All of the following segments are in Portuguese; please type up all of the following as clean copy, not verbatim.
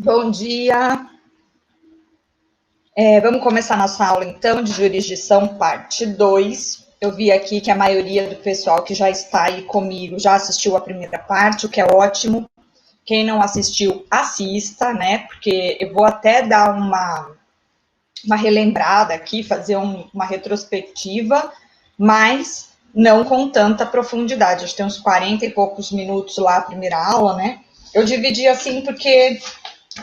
Bom dia. Vamos começar nossa aula, então, de jurisdição, parte 2. Eu vi aqui que a maioria do pessoal que já está aí comigo já assistiu a primeira parte, o que é ótimo. Quem não assistiu, assista, né? Porque eu vou até dar uma relembrada aqui, fazer uma retrospectiva, mas não com tanta profundidade. Acho que tem uns 40 e poucos minutos lá a primeira aula, né? Eu dividi assim porque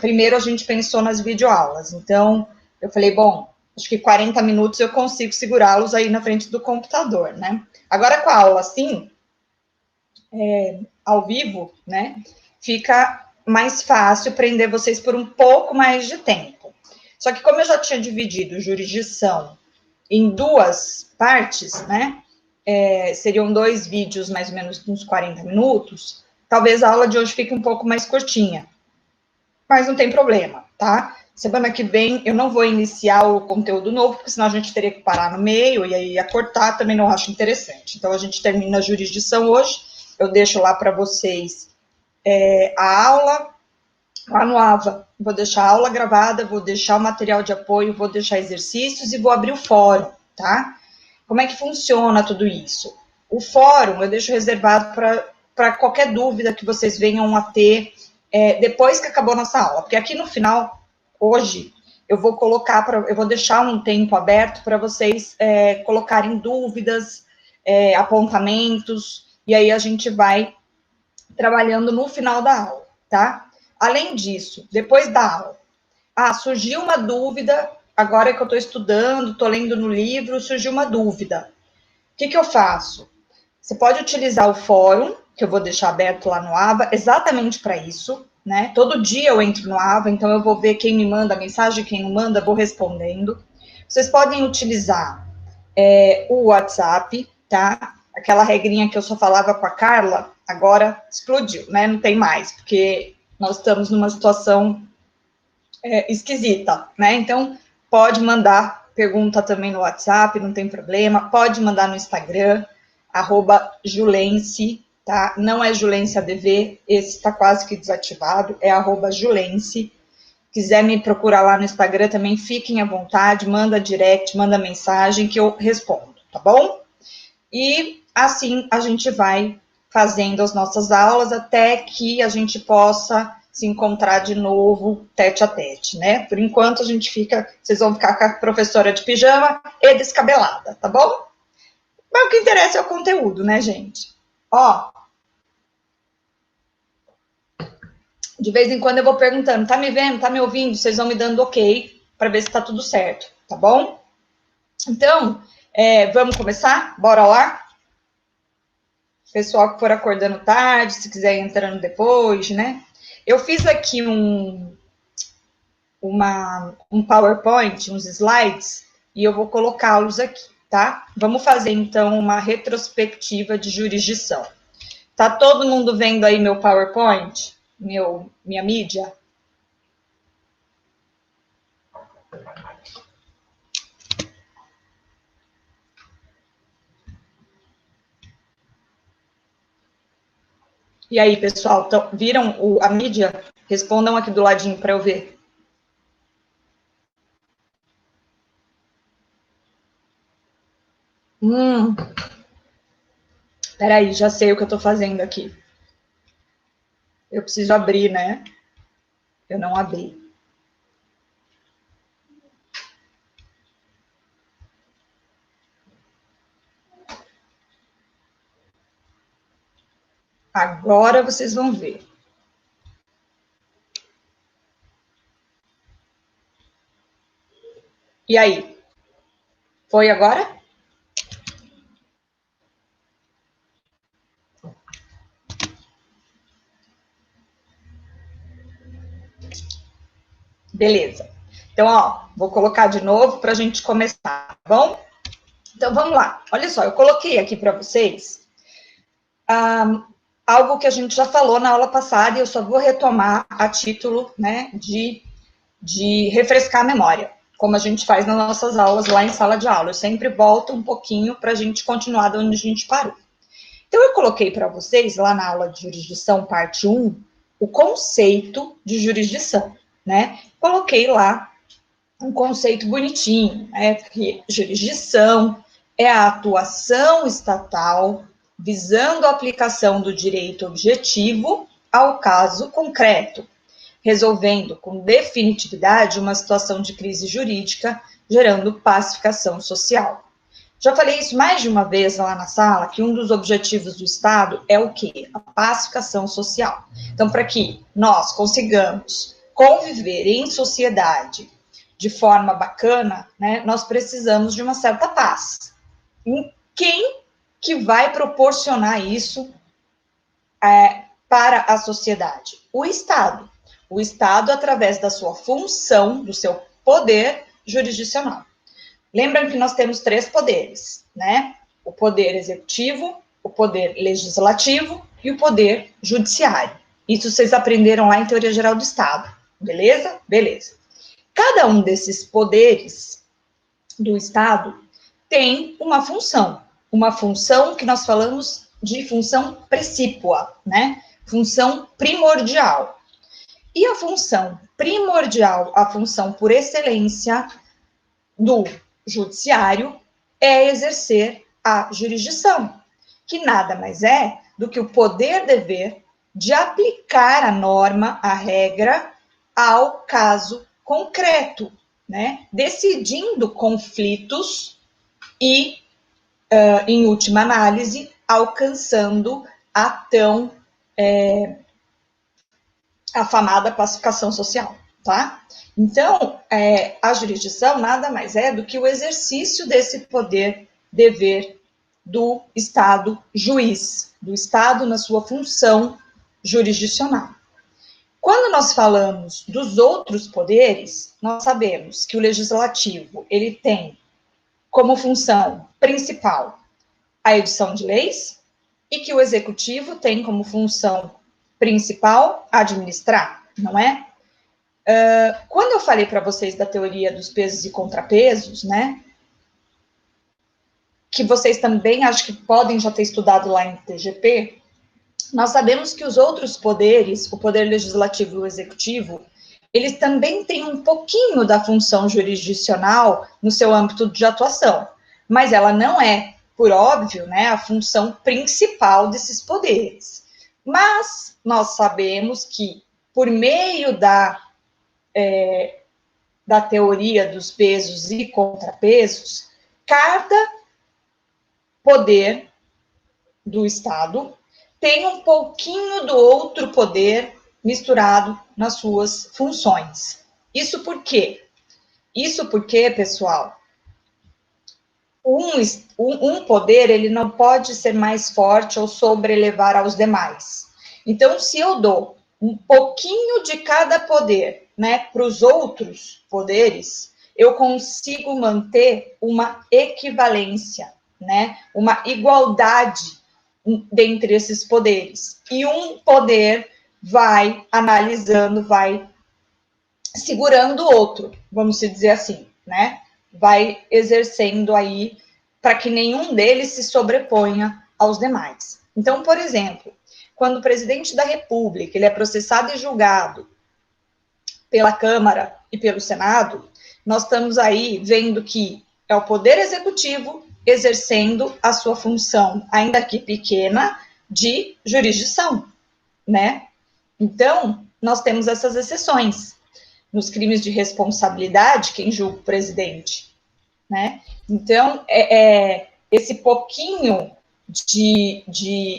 primeiro a gente pensou nas videoaulas. Então, eu falei, bom, acho que 40 minutos eu consigo segurá-los aí na frente do computador, né? Agora com a aula assim, ao vivo, né? Fica mais fácil prender vocês por um pouco mais de tempo. Só que como eu já tinha dividido jurisdição em duas partes, né? Seriam 2 vídeos, mais ou menos uns 40 minutos, talvez a aula de hoje fique um pouco mais curtinha. Mas não tem problema, tá? Semana que vem eu não vou iniciar o conteúdo novo, porque senão a gente teria que parar no meio e aí ia cortar, também não acho interessante. Então a gente termina a jurisdição hoje, eu deixo lá para vocês a aula, lá no AVA, vou deixar a aula gravada, vou deixar o material de apoio, vou deixar exercícios e vou abrir o fórum, tá? Como é que funciona tudo isso? O fórum eu deixo reservado para qualquer dúvida que vocês venham a ter depois que acabou a nossa aula, porque aqui no final, hoje, eu vou eu vou deixar um tempo aberto para vocês colocarem dúvidas, apontamentos, e aí a gente vai trabalhando no final da aula, tá? Além disso, depois da aula, surgiu uma dúvida, agora que eu estou estudando, estou lendo no livro, surgiu uma dúvida. O que eu faço? Você pode utilizar o fórum, que eu vou deixar aberto lá no AVA, exatamente para isso, né? Todo dia eu entro no AVA, então eu vou ver quem me manda mensagem, quem não manda, vou respondendo. Vocês podem utilizar o WhatsApp, tá? Aquela regrinha que eu só falava com a Carla, agora explodiu, né? Não tem mais, porque nós estamos numa situação esquisita, né? Então, pode mandar pergunta também no WhatsApp, não tem problema. Pode mandar no Instagram, @Julense, tá? Não é Julense ADV, esse está quase que desativado, é @Julense. Quiser me procurar lá no Instagram também, fiquem à vontade, manda direct, manda mensagem que eu respondo, tá bom? E assim a gente vai fazendo as nossas aulas até que a gente possa se encontrar de novo tete a tete, né? Por enquanto a gente vocês vão ficar com a professora de pijama e descabelada, tá bom? Mas o que interessa é o conteúdo, né, gente? Ó, de vez em quando eu vou perguntando, tá me vendo, tá me ouvindo? Vocês vão me dando ok para ver se tá tudo certo, tá bom? Então, vamos começar? Bora lá? Pessoal que for acordando tarde, se quiser ir entrando depois, né? Eu fiz aqui um PowerPoint, uns slides, e eu vou colocá-los aqui, tá? Vamos fazer, então, uma retrospectiva de jurisdição. Tá todo mundo vendo aí meu PowerPoint? Minha mídia? E aí, pessoal, viram a mídia? Respondam aqui do ladinho para eu ver. Peraí, já sei o que eu estou fazendo aqui. Eu preciso abrir, né? Eu não abri. Agora vocês vão ver. E aí? Foi agora? Beleza. Então, ó, vou colocar de novo para a gente começar, tá bom? Então, vamos lá. Olha só, eu coloquei aqui para vocês algo que a gente já falou na aula passada e eu só vou retomar a título, né, de refrescar a memória, como a gente faz nas nossas aulas lá em sala de aula. Eu sempre volto um pouquinho para a gente continuar de onde a gente parou. Então, eu coloquei para vocês, lá na aula de jurisdição, parte 1, o conceito de jurisdição, né? Coloquei lá um conceito bonitinho, né? Que jurisdição é a atuação estatal visando a aplicação do direito objetivo ao caso concreto, resolvendo com definitividade uma situação de crise jurídica, gerando pacificação social. Já falei isso mais de uma vez lá na sala, que um dos objetivos do Estado é o quê? A pacificação social. Então, para que nós consigamos conviver em sociedade de forma bacana, né, nós precisamos de uma certa paz. E quem que vai proporcionar isso para a sociedade? O Estado. O Estado, através da sua função, do seu poder jurisdicional. Lembram que nós temos 3 poderes, né? O poder executivo, o poder legislativo e o poder judiciário. Isso vocês aprenderam lá em Teoria Geral do Estado, beleza? Beleza. Cada um desses poderes do Estado tem uma função que nós falamos de função precípua, né? Função primordial. E a função primordial, a função por excelência do judiciário é exercer a jurisdição, que nada mais é do que o poder-dever de aplicar a norma, a regra, ao caso concreto, né? Decidindo conflitos e, em última análise, alcançando a tão afamada pacificação social, tá? Então, a jurisdição nada mais é do que o exercício desse poder-dever do Estado juiz, do Estado na sua função jurisdicional. Quando nós falamos dos outros poderes, nós sabemos que o legislativo, ele tem como função principal a edição de leis e que o executivo tem como função principal administrar, não é? Quando eu falei para vocês da teoria dos pesos e contrapesos, né, que vocês também acho que podem já ter estudado lá em TGP, nós sabemos que os outros poderes, o poder legislativo e o executivo, eles também têm um pouquinho da função jurisdicional no seu âmbito de atuação, mas ela não é, por óbvio, né, a função principal desses poderes. Mas nós sabemos que, por meio da teoria dos pesos e contrapesos, cada poder do Estado tem um pouquinho do outro poder misturado nas suas funções. Isso por quê? Isso porque, pessoal, um poder ele não pode ser mais forte ou sobrelevar aos demais. Então, se eu dou um pouquinho de cada poder, né, para os outros poderes, eu consigo manter uma equivalência, né, uma igualdade dentre esses poderes. E um poder vai analisando, vai segurando o outro, vamos dizer assim, né? Vai exercendo aí para que nenhum deles se sobreponha aos demais. Então, por exemplo, quando o presidente da República ele é processado e julgado pela Câmara e pelo Senado, nós estamos aí vendo que é o Poder Executivo exercendo a sua função, ainda que pequena, de jurisdição, né? Então, nós temos essas exceções. Nos crimes de responsabilidade, quem julga o presidente, né? Então, esse pouquinho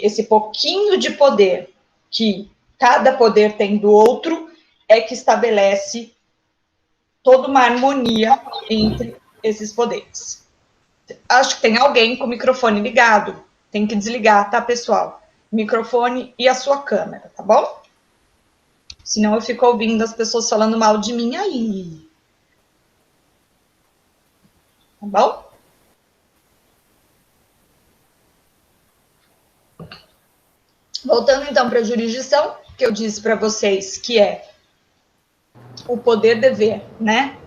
esse pouquinho de poder que cada poder tem do outro é que estabelece toda uma harmonia entre esses poderes. Acho que tem alguém com o microfone ligado. Tem que desligar, tá, pessoal? Microfone e a sua câmera, tá bom? Senão eu fico ouvindo as pessoas falando mal de mim aí. Tá bom? Voltando então para a jurisdição, que eu disse para vocês que é o poder-dever, né,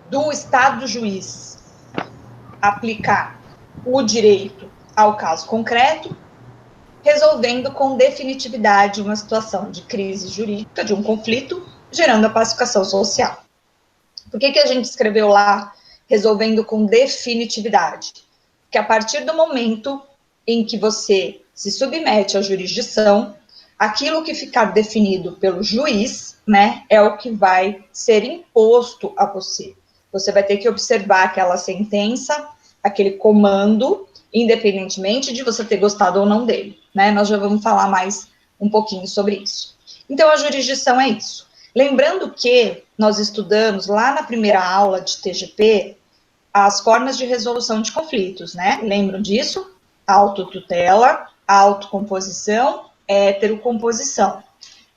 do Estado juiz aplicar o direito ao caso concreto, resolvendo com definitividade uma situação de crise jurídica, de um conflito, gerando a pacificação social. Por que a gente escreveu lá, resolvendo com definitividade? Porque a partir do momento em que você se submete à jurisdição, aquilo que ficar definido pelo juiz, né, é o que vai ser imposto a você. Você vai ter que observar aquela sentença, aquele comando, independentemente de você ter gostado ou não dele, né? Nós já vamos falar mais um pouquinho sobre isso. Então, a jurisdição é isso. Lembrando que nós estudamos lá na primeira aula de TGP as formas de resolução de conflitos, né? Lembram disso? Autotutela, autocomposição, heterocomposição.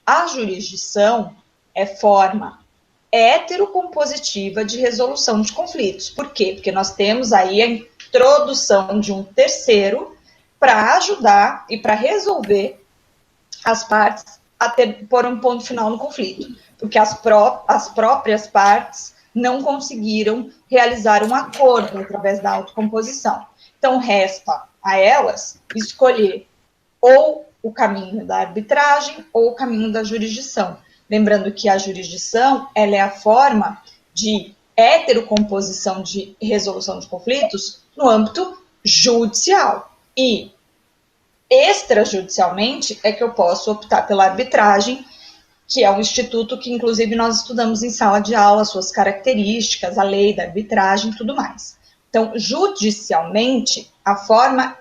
A jurisdição é forma heterocompositiva de resolução de conflitos. Por quê? Porque nós temos aí a introdução de um terceiro para ajudar e para resolver as partes a pôr um ponto final no conflito. Porque as próprias partes não conseguiram realizar um acordo através da autocomposição. Então, resta a elas escolher ou o caminho da arbitragem ou o caminho da jurisdição. Lembrando que a jurisdição ela é a forma de heterocomposição de resolução de conflitos no âmbito judicial. E extrajudicialmente é que eu posso optar pela arbitragem, que é um instituto que, inclusive, nós estudamos em sala de aula, suas características, a lei da arbitragem e tudo mais. Então, judicialmente, a forma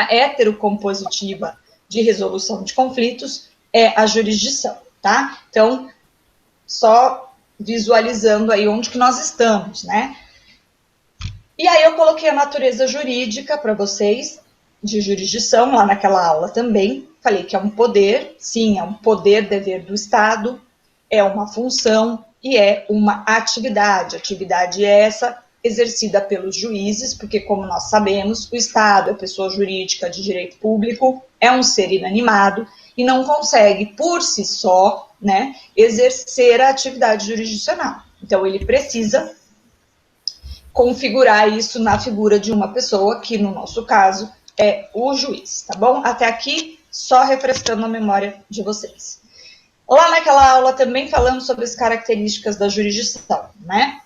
heterocompositiva de resolução de conflitos é a jurisdição, tá? Então, só visualizando aí onde que nós estamos, né? E aí eu coloquei a natureza jurídica para vocês, de jurisdição, lá naquela aula também. Falei que é um poder, sim, é um poder-dever do Estado, é uma função e é uma atividade. Atividade essa exercida pelos juízes, porque, como nós sabemos, o Estado é pessoa jurídica de direito público, é um ser inanimado e não consegue, por si só, né, exercer a atividade jurisdicional. Então, ele precisa configurar isso na figura de uma pessoa, que, no nosso caso, é o juiz, tá bom? Até aqui, só refrescando a memória de vocês. Lá naquela aula também falamos sobre as características da jurisdição, né?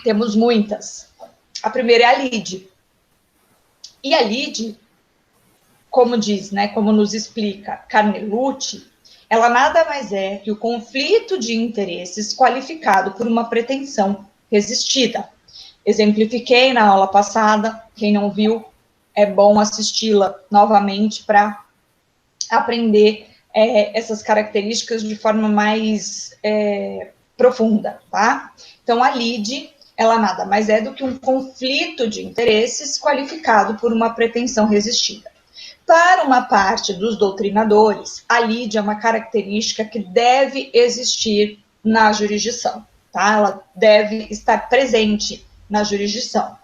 Temos muitas. A primeira é a lide. E a lide, como diz, né, como nos explica Carnelucci, ela nada mais é que o conflito de interesses qualificado por uma pretensão resistida. Exemplifiquei na aula passada, quem não viu, é bom assisti-la novamente para aprender essas características de forma mais profunda, tá? Então, a lide, ela nada mais é do que um conflito de interesses qualificado por uma pretensão resistida. Para uma parte dos doutrinadores, a lide é uma característica que deve existir na jurisdição, tá? Ela deve estar presente na jurisdição.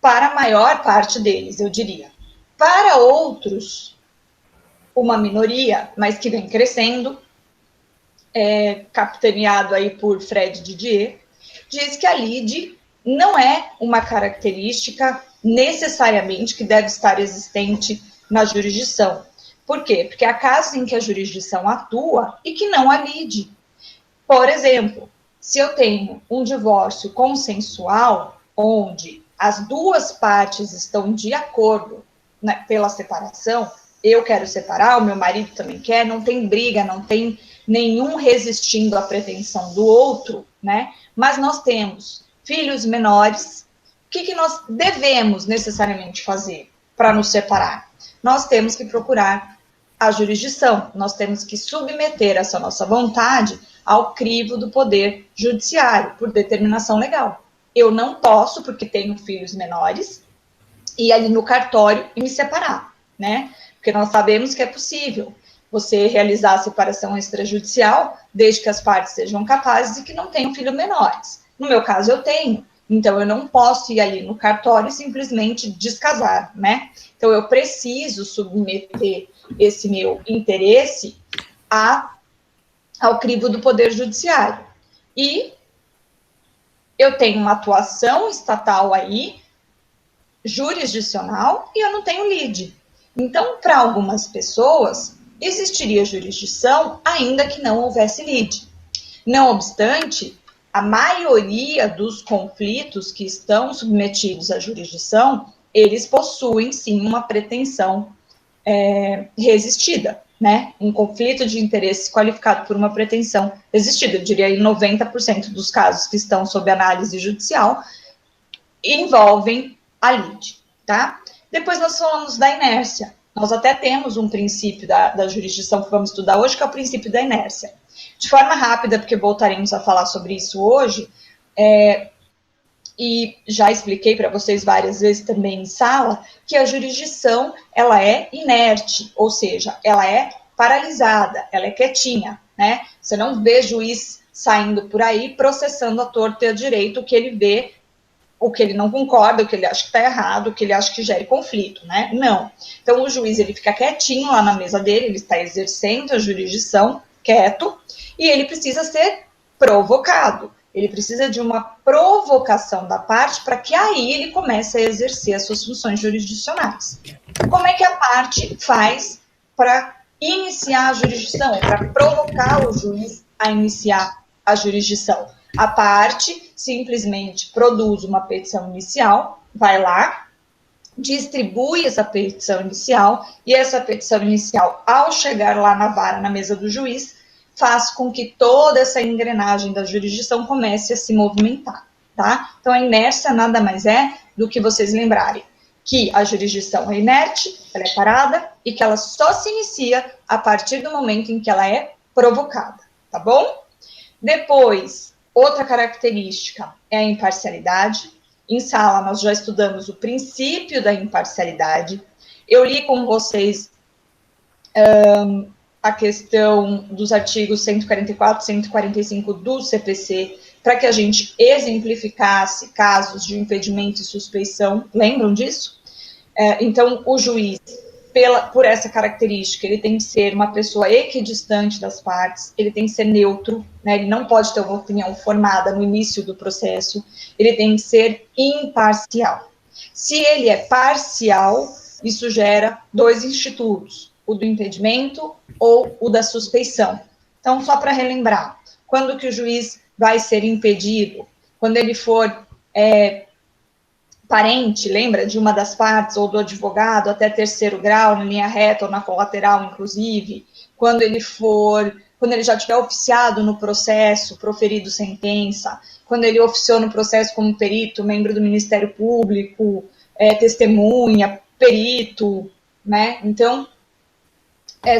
Para a maior parte deles, eu diria. Para outros, uma minoria, mas que vem crescendo, capitaneado aí por Fred Didier, diz que a lide não é uma característica necessariamente que deve estar existente na jurisdição. Por quê? Porque há casos em que a jurisdição atua e que não há lide. Por exemplo, se eu tenho um divórcio consensual, onde as duas partes estão de acordo, né, pela separação, eu quero separar, o meu marido também quer, não tem briga, não tem nenhum resistindo à pretensão do outro, né? Mas nós temos filhos menores. O que nós devemos necessariamente fazer para nos separar? Nós temos que procurar a jurisdição, nós temos que submeter essa nossa vontade ao crivo do poder judiciário, por determinação legal. Eu não posso, porque tenho filhos menores, ir ali no cartório e me separar, né? Porque nós sabemos que é possível você realizar a separação extrajudicial, desde que as partes sejam capazes e que não tenham filhos menores. No meu caso, eu tenho. Então, eu não posso ir ali no cartório e simplesmente descasar, né? Então, eu preciso submeter esse meu interesse ao crivo do Poder Judiciário. E eu tenho uma atuação estatal aí, jurisdicional, e eu não tenho lide. Então, para algumas pessoas, existiria jurisdição ainda que não houvesse lide. Não obstante, a maioria dos conflitos que estão submetidos à jurisdição, eles possuem, sim, uma pretensão resistida, né? Um conflito de interesse qualificado por uma pretensão resistida. Eu diria em 90% dos casos que estão sob análise judicial envolvem a lide, tá? Depois nós falamos da inércia. Nós até temos um princípio da jurisdição que vamos estudar hoje, que é o princípio da inércia. De forma rápida, porque voltaremos a falar sobre isso hoje, e já expliquei para vocês várias vezes também em sala, que a jurisdição, ela é inerte, ou seja, ela é paralisada, ela é quietinha, né? Você não vê juiz saindo por aí processando a torto e a direito o que ele vê, o que ele não concorda, o que ele acha que está errado, o que ele acha que gere conflito, né? Não. Então, o juiz, ele fica quietinho lá na mesa dele, ele está exercendo a jurisdição, quieto, e ele precisa ser provocado. Ele precisa de uma provocação da parte para que aí ele comece a exercer as suas funções jurisdicionais. Como é que a parte faz para iniciar a jurisdição, para provocar o juiz a iniciar a jurisdição? A parte simplesmente produz uma petição inicial, vai lá, distribui essa petição inicial, e essa petição inicial, ao chegar lá na vara, na mesa do juiz, faz com que toda essa engrenagem da jurisdição comece a se movimentar, tá? Então, a inércia nada mais é do que vocês lembrarem que a jurisdição é inerte, ela é parada, e que ela só se inicia a partir do momento em que ela é provocada, tá bom? Depois, outra característica é a imparcialidade. Em sala, nós já estudamos o princípio da imparcialidade. Eu li com vocês a questão dos artigos 144 e 145 do CPC, para que a gente exemplificasse casos de impedimento e suspeição. Lembram disso? Então, o juiz, por essa característica, ele tem que ser uma pessoa equidistante das partes, ele tem que ser neutro, né? Ele não pode ter uma opinião formada no início do processo, ele tem que ser imparcial. Se ele é parcial, isso gera dois institutos, o do impedimento ou o da suspeição. Então, só para relembrar, quando que o juiz vai ser impedido? Quando ele for parente, lembra, de uma das partes, ou do advogado, até terceiro grau, na linha reta ou na colateral, inclusive, quando ele já tiver oficiado no processo, proferido sentença, quando ele oficiou no processo como perito, membro do Ministério Público, testemunha, perito, né? Então,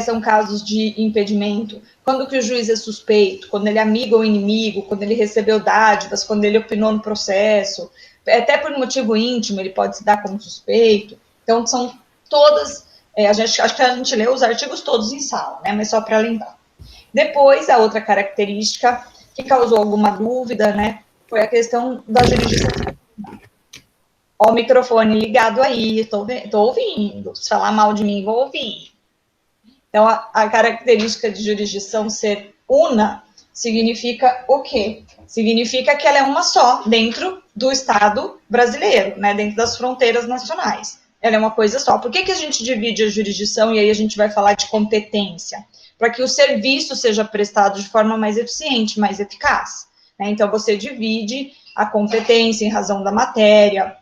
são casos de impedimento. Quando que o juiz é suspeito? Quando ele é amigo ou inimigo, quando ele recebeu dádivas, quando ele opinou no processo, até por motivo íntimo ele pode se dar como suspeito. Então, são todas, acho que a gente lê os artigos todos em sala, né? Mas só para lembrar. Depois, a outra característica que causou alguma dúvida, né, foi a questão da jurisdição. Ó, o microfone ligado aí, tô ouvindo. Se falar mal de mim, vou ouvir. Então, a característica de jurisdição ser una significa o quê? Significa que ela é uma só dentro do Estado brasileiro, né, dentro das fronteiras nacionais. Ela é uma coisa só. Por que a gente divide a jurisdição e aí a gente vai falar de competência? Para que o serviço seja prestado de forma mais eficiente, mais eficaz, né? Então, você divide a competência em razão da matéria,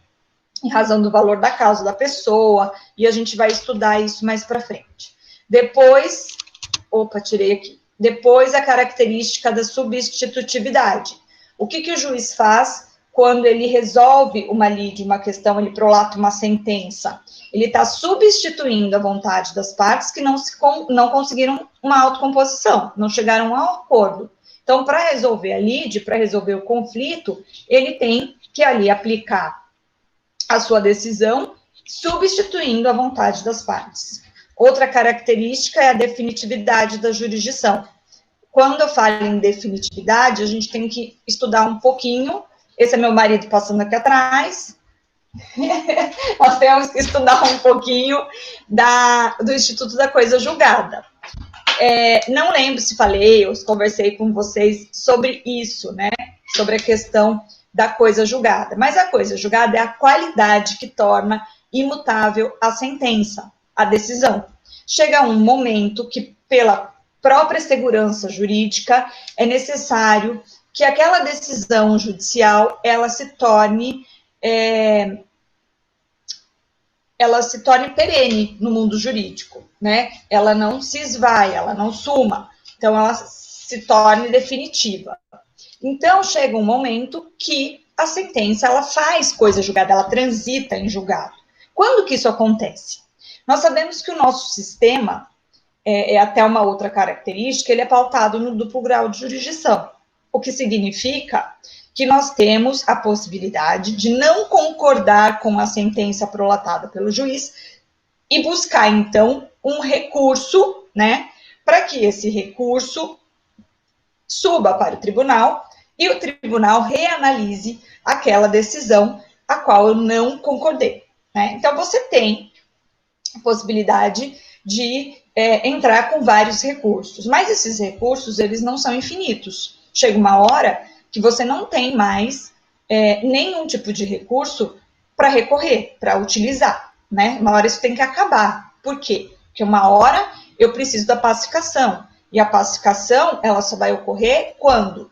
em razão do valor da causa da pessoa, e a gente vai estudar isso mais para frente. Depois, tirei aqui. Depois, a característica da substitutividade. O que o juiz faz quando ele resolve uma lide, uma questão, ele prolata uma sentença? Ele está substituindo a vontade das partes que não conseguiram uma autocomposição, não chegaram a um acordo. Então, para resolver a lide, para resolver o conflito, ele tem que ali aplicar a sua decisão, substituindo a vontade das partes. Outra característica é a definitividade da jurisdição. Quando eu falo em definitividade, a gente tem que estudar um pouquinho. Esse é meu marido passando aqui atrás. Nós temos que estudar um pouquinho do Instituto da Coisa Julgada. Não lembro se falei ou se conversei com vocês sobre isso, né? Sobre a questão da coisa julgada. Mas a coisa julgada é a qualidade que torna imutável a sentença, a decisão. chega um momento que, pela própria segurança jurídica, é necessário que aquela decisão judicial, ela se torne perene no mundo jurídico, né? Ela não se esvai, ela não suma, então ela se torne definitiva. Então, chega um momento que a sentença, ela faz coisa julgada, ela transita em julgado. Quando que isso acontece? Nós sabemos que o nosso sistema, até uma outra característica, ele é pautado no duplo grau de jurisdição, o que significa que nós temos a possibilidade de não concordar com a sentença prolatada pelo juiz e buscar, então, um recurso, né, para que esse recurso suba para o tribunal e o tribunal reanalise aquela decisão a qual eu não concordei, né? Então, você tem a possibilidade de entrar com vários recursos, mas esses recursos, eles não são infinitos. Chega uma hora que você não tem mais nenhum tipo de recurso para recorrer, para utilizar, né? Uma hora isso tem que acabar. Por quê? Porque uma hora eu preciso da pacificação, e a pacificação, ela só vai ocorrer quando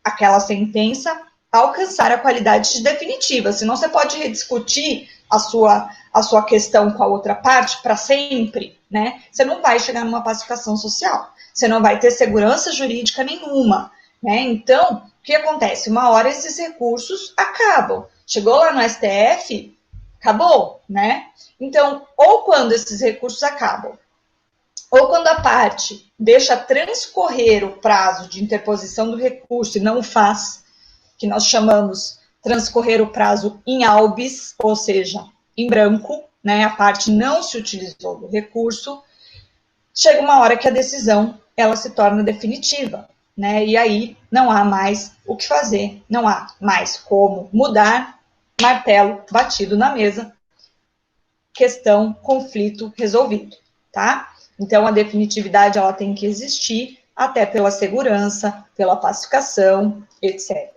aquela sentença alcançar a qualidade de definitiva, senão você pode rediscutir a sua questão com a outra parte para sempre, né? Você não vai chegar numa pacificação social, você não vai ter segurança jurídica nenhuma, né? Então, o que acontece? Uma hora esses recursos acabam. Chegou lá no STF, acabou, né? Então, ou quando esses recursos acabam, ou quando a parte deixa transcorrer o prazo de interposição do recurso e não o faz, que nós chamamos transcorrer o prazo in albis, ou seja, em branco, né? A parte não se utilizou do recurso, chega uma hora que a decisão ela se torna definitiva, né? E aí não há mais o que fazer, não há mais como mudar, martelo batido na mesa, questão, conflito resolvido, tá? Então, a definitividade, ela tem que existir, até pela segurança, pela pacificação, etc.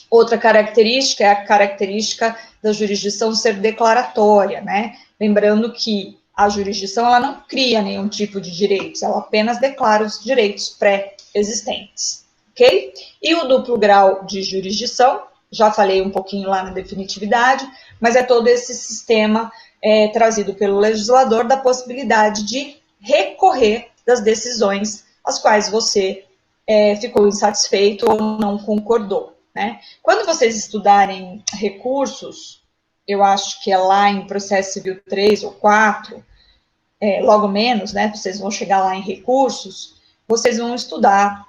Outra característica é a característica da jurisdição ser declaratória, né? Lembrando que a jurisdição, ela não cria nenhum tipo de direitos, ela apenas declara os direitos pré-existentes, ok? E o duplo grau de jurisdição, já falei um pouquinho lá na definitividade, mas é todo esse sistema trazido pelo legislador da possibilidade de recorrer das decisões às quais você ficou insatisfeito ou não concordou, né? Quando vocês estudarem recursos, eu acho que é lá em processo civil 3 ou 4, logo menos, né? Vocês vão chegar lá em recursos, vocês vão estudar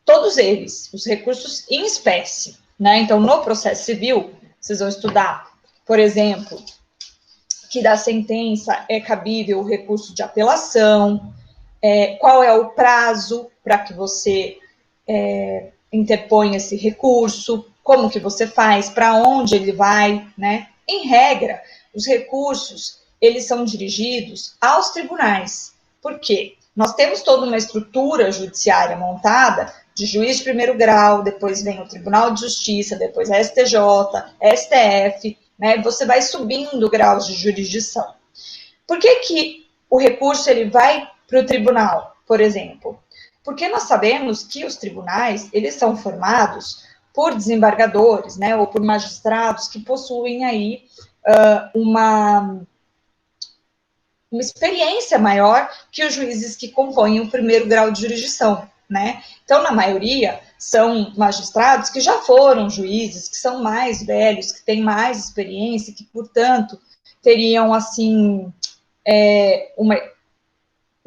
todos eles, os recursos em espécie, né? Então, no processo civil, vocês vão estudar, por exemplo, que da sentença é cabível o recurso de apelação, qual é o prazo para que você interpõe esse recurso, como que você faz, para onde ele vai, né? Em regra, os recursos, eles são dirigidos aos tribunais. Por quê? Nós temos toda uma estrutura judiciária montada de juiz de primeiro grau, depois vem o Tribunal de Justiça, depois a STJ, STF, né? Você vai subindo graus de jurisdição. Por que o recurso ele vai para o tribunal, por exemplo? Porque nós sabemos que os tribunais, eles são formados por desembargadores, né, ou por magistrados que possuem aí uma experiência maior que os juízes que compõem o primeiro grau de jurisdição, né? Então, na maioria, são magistrados que já foram juízes, que são mais velhos, que têm mais experiência, que, portanto, teriam, assim, uma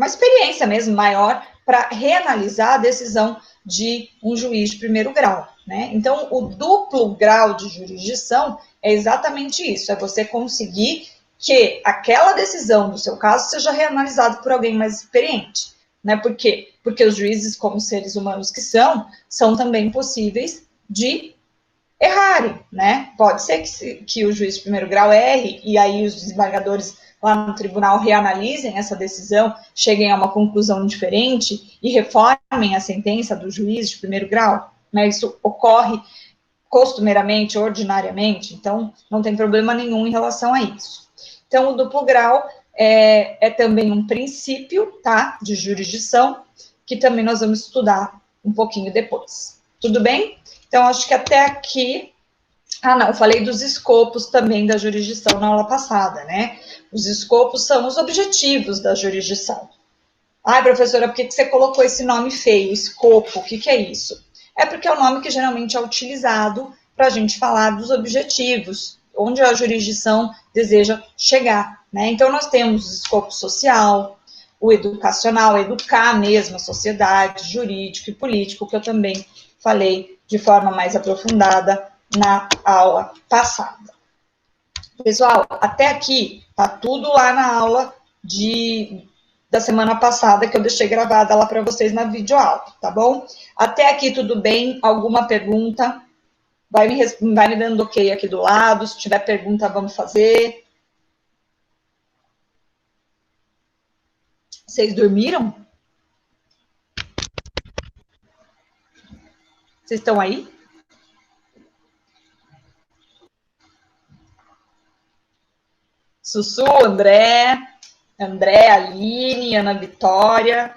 experiência mesmo maior para reanalisar a decisão de um juiz de primeiro grau, né? Então, o duplo grau de jurisdição é exatamente isso, é você conseguir que aquela decisão do seu caso seja reanalisada por alguém mais experiente, né? Por quê? Porque os juízes, como seres humanos que são também possíveis de errarem, né? Pode ser que o juiz de primeiro grau erre e aí os desembargadores lá no tribunal reanalisem essa decisão, cheguem a uma conclusão diferente e reformem a sentença do juiz de primeiro grau, né? Isso ocorre costumeiramente, ordinariamente, então não tem problema nenhum em relação a isso. Então, o duplo grau é também um princípio, tá, de jurisdição, que também nós vamos estudar um pouquinho depois. Tudo bem? Então, acho que até aqui... Ah, não, eu falei dos escopos também da jurisdição na aula passada, né? Os escopos são os objetivos da jurisdição. Ai, professora, por que você colocou esse nome feio, escopo? O que é isso? É porque é o nome que geralmente é utilizado para a gente falar dos objetivos, onde a jurisdição deseja chegar, né? Então, nós temos o escopo social, o educacional, educar mesmo a sociedade, jurídico e político, que eu também falei de forma mais aprofundada na aula passada. Pessoal, até aqui tá tudo lá na aula da semana passada, que eu deixei gravada lá para vocês na videoaula, tá bom? Até aqui tudo bem? Alguma pergunta? Vai me dando ok aqui do lado, se tiver pergunta, vamos fazer. Vocês dormiram? Vocês estão aí? Sussu, André, Aline, Ana Vitória,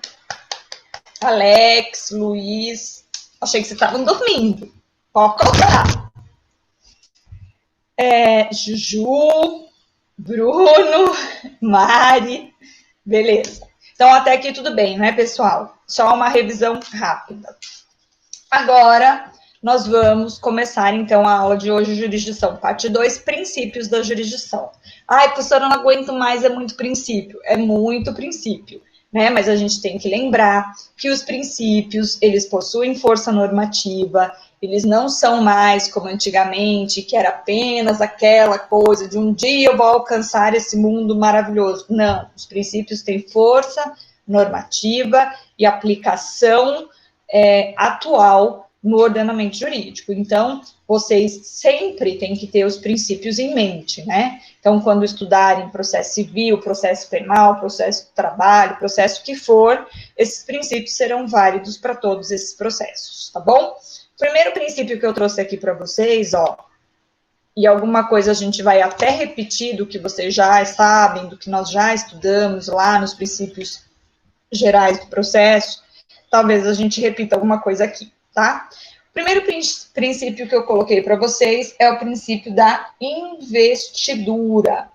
Alex, Luiz. Achei que vocês estavam dormindo. Pode colocar. Juju, Bruno, Mari. Beleza. Então, até aqui tudo bem, né, pessoal? Só uma revisão rápida. Agora, nós vamos começar, então, a aula de hoje, jurisdição, parte 2, princípios da jurisdição. Ai, professora, eu não aguento mais, é muito princípio. É muito princípio, né? Mas a gente tem que lembrar que os princípios, eles possuem força normativa, eles não são mais como antigamente, que era apenas aquela coisa de um dia eu vou alcançar esse mundo maravilhoso. Não, os princípios têm força normativa e aplicação atual no ordenamento jurídico. Então, vocês sempre têm que ter os princípios em mente, né? Então, quando estudarem processo civil, processo penal, processo de trabalho, processo que for, esses princípios serão válidos para todos esses processos, tá bom? O primeiro princípio que eu trouxe aqui para vocês, ó, e alguma coisa a gente vai até repetir do que vocês já sabem, do que nós já estudamos lá nos princípios gerais do processo, talvez a gente repita alguma coisa aqui, tá? O primeiro princípio que eu coloquei para vocês é o princípio da investidura.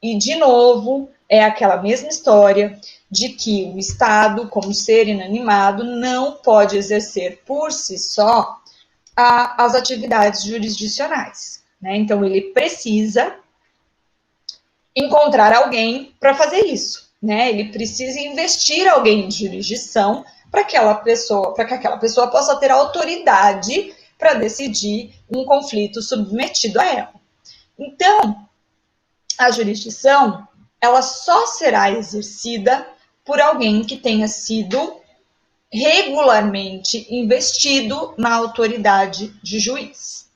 E, de novo, é aquela mesma história de que o Estado, como ser inanimado, não pode exercer por si só as atividades jurisdicionais, né? Então, ele precisa encontrar alguém para fazer isso, né? Ele precisa investir alguém em jurisdição para que aquela pessoa possa ter autoridade para decidir um conflito submetido a ela. Então, a jurisdição, ela só será exercida por alguém que tenha sido regularmente investido na autoridade de juiz.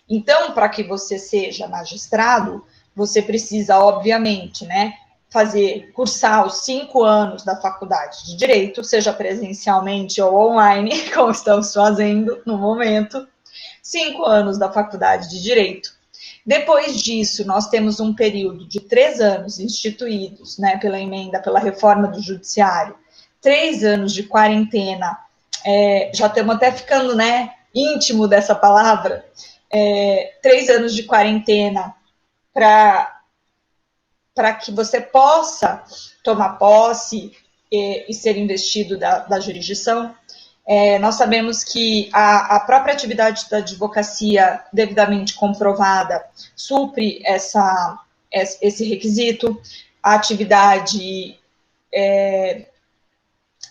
Então, para que você seja magistrado, você precisa, obviamente, né, cursar os 5 anos da faculdade de Direito, seja presencialmente ou online, como estamos fazendo no momento, 5 anos da faculdade de Direito. Depois disso, nós temos um período de 3 anos instituídos, né, pela emenda, pela reforma do judiciário, 3 anos de quarentena, já estamos até ficando, né, íntimo dessa palavra, 3 anos de quarentena para que você possa tomar posse e ser investido da jurisdição. Nós sabemos que a própria atividade da advocacia devidamente comprovada supre esse requisito, a atividade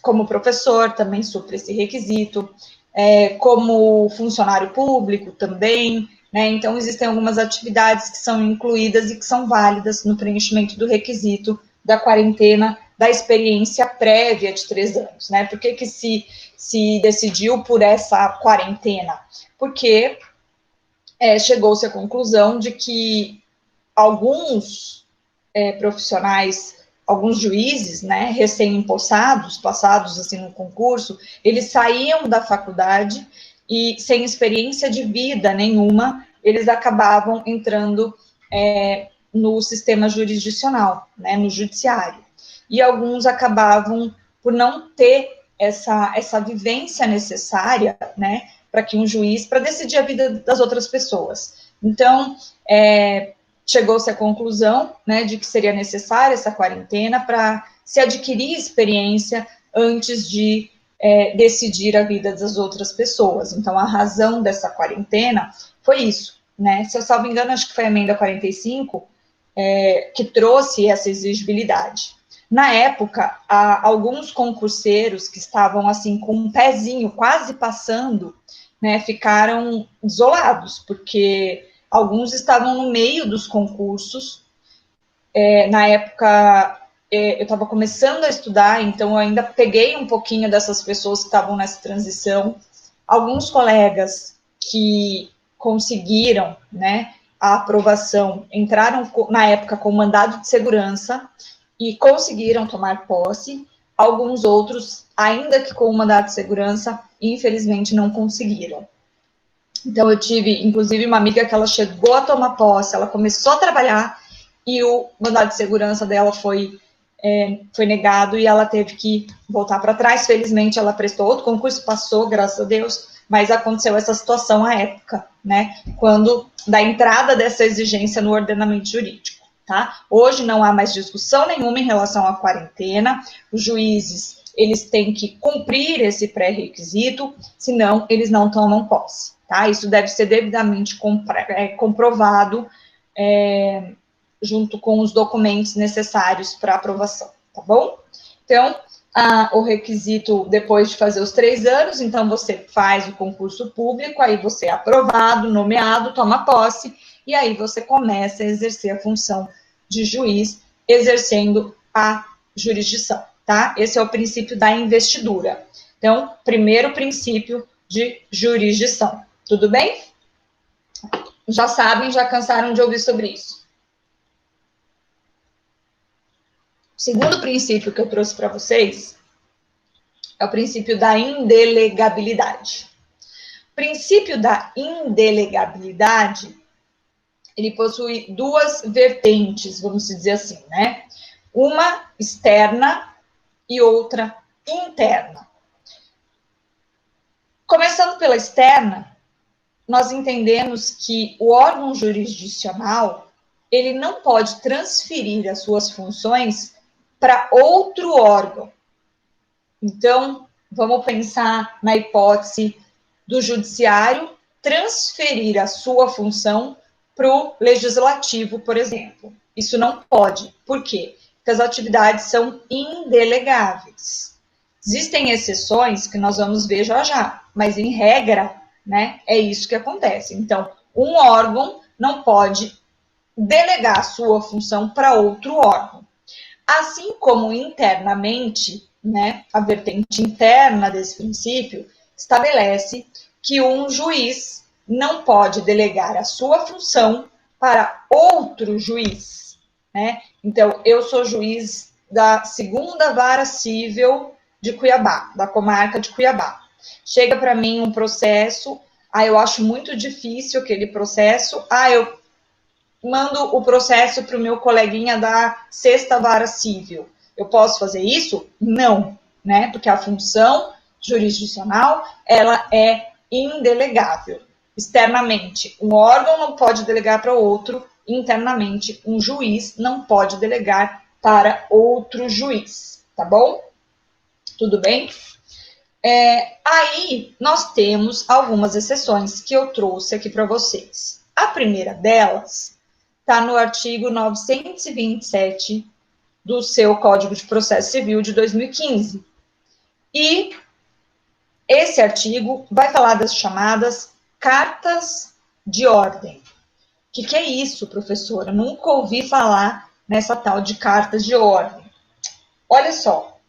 como professor também supre esse requisito, como funcionário público também, né? Então, existem algumas atividades que são incluídas e que são válidas no preenchimento do requisito da quarentena da experiência prévia de 3 anos, né? Por que se decidiu por essa quarentena? Porque chegou-se à conclusão de que alguns profissionais, alguns juízes, né, recém-empossados, passados assim no concurso, eles saíam da faculdade e sem experiência de vida nenhuma, eles acabavam entrando no sistema jurisdicional, né, no judiciário. E alguns acabavam por não ter essa vivência necessária, né, para que um juiz, para decidir a vida das outras pessoas. Então, chegou-se à conclusão, né, de que seria necessária essa quarentena para se adquirir experiência antes de decidir a vida das outras pessoas. Então, a razão dessa quarentena foi isso, né? Se eu salvo engano, acho que foi a emenda 45 que trouxe essa exigibilidade. Na época, alguns concurseiros que estavam assim com um pezinho quase passando, né, ficaram isolados, porque alguns estavam no meio dos concursos. Na época, eu estava começando a estudar, então eu ainda peguei um pouquinho dessas pessoas que estavam nessa transição. Alguns colegas que conseguiram, né, a aprovação, entraram na época com mandado de segurança e conseguiram tomar posse. Alguns outros, ainda que com mandado de segurança, infelizmente não conseguiram. Então, eu tive, inclusive, uma amiga que ela chegou a tomar posse, ela começou a trabalhar e o mandado de segurança dela foi negado e ela teve que voltar para trás. Felizmente, ela prestou outro concurso, passou, graças a Deus, mas aconteceu essa situação à época, né, quando da entrada dessa exigência no ordenamento jurídico, tá? Hoje não há mais discussão nenhuma em relação à quarentena, os juízes, eles têm que cumprir esse pré-requisito, senão eles não tomam posse, tá? Isso deve ser devidamente comprovado junto com os documentos necessários para aprovação, tá bom? Então, o requisito, depois de fazer os 3 anos, então você faz o concurso público, aí você é aprovado, nomeado, toma posse, e aí você começa a exercer a função de juiz, exercendo a jurisdição, tá? Esse é o princípio da investidura. Então, primeiro princípio de jurisdição. Tudo bem? Já sabem, já cansaram de ouvir sobre isso. O segundo princípio que eu trouxe para vocês é o princípio da indelegabilidade. O princípio da indelegabilidade, ele possui 2 vertentes, vamos dizer assim, né? Uma externa e outra interna. Começando pela externa, nós entendemos que o órgão jurisdicional, ele não pode transferir as suas funções para outro órgão. Então, vamos pensar na hipótese do judiciário transferir a sua função para o legislativo, por exemplo. Isso não pode. Por quê? Porque as atividades são indelegáveis. Existem exceções que nós vamos ver já já, mas em regra, né, é isso que acontece. Então, um órgão não pode delegar a sua função para outro órgão. Assim como internamente, né, a vertente interna desse princípio estabelece que um juiz não pode delegar a sua função para outro juiz, né? Então, eu sou juiz da 2ª Vara Civil de Cuiabá, da comarca de Cuiabá. Chega para mim um processo, eu acho muito difícil aquele processo, eu mando o processo para o meu coleguinha da 6ª Vara Civil. Eu posso fazer isso? Não, né? Porque a função jurisdicional, ela é indelegável. Externamente, um órgão não pode delegar para outro, internamente, um juiz não pode delegar para outro juiz, tá bom? Tudo bem? Aí, nós temos algumas exceções que eu trouxe aqui para vocês. A primeira delas está no artigo 927 do seu Código de Processo Civil de 2015. E esse artigo vai falar das chamadas cartas de ordem. O que é isso, professora? Eu nunca ouvi falar nessa tal de cartas de ordem. Olha só,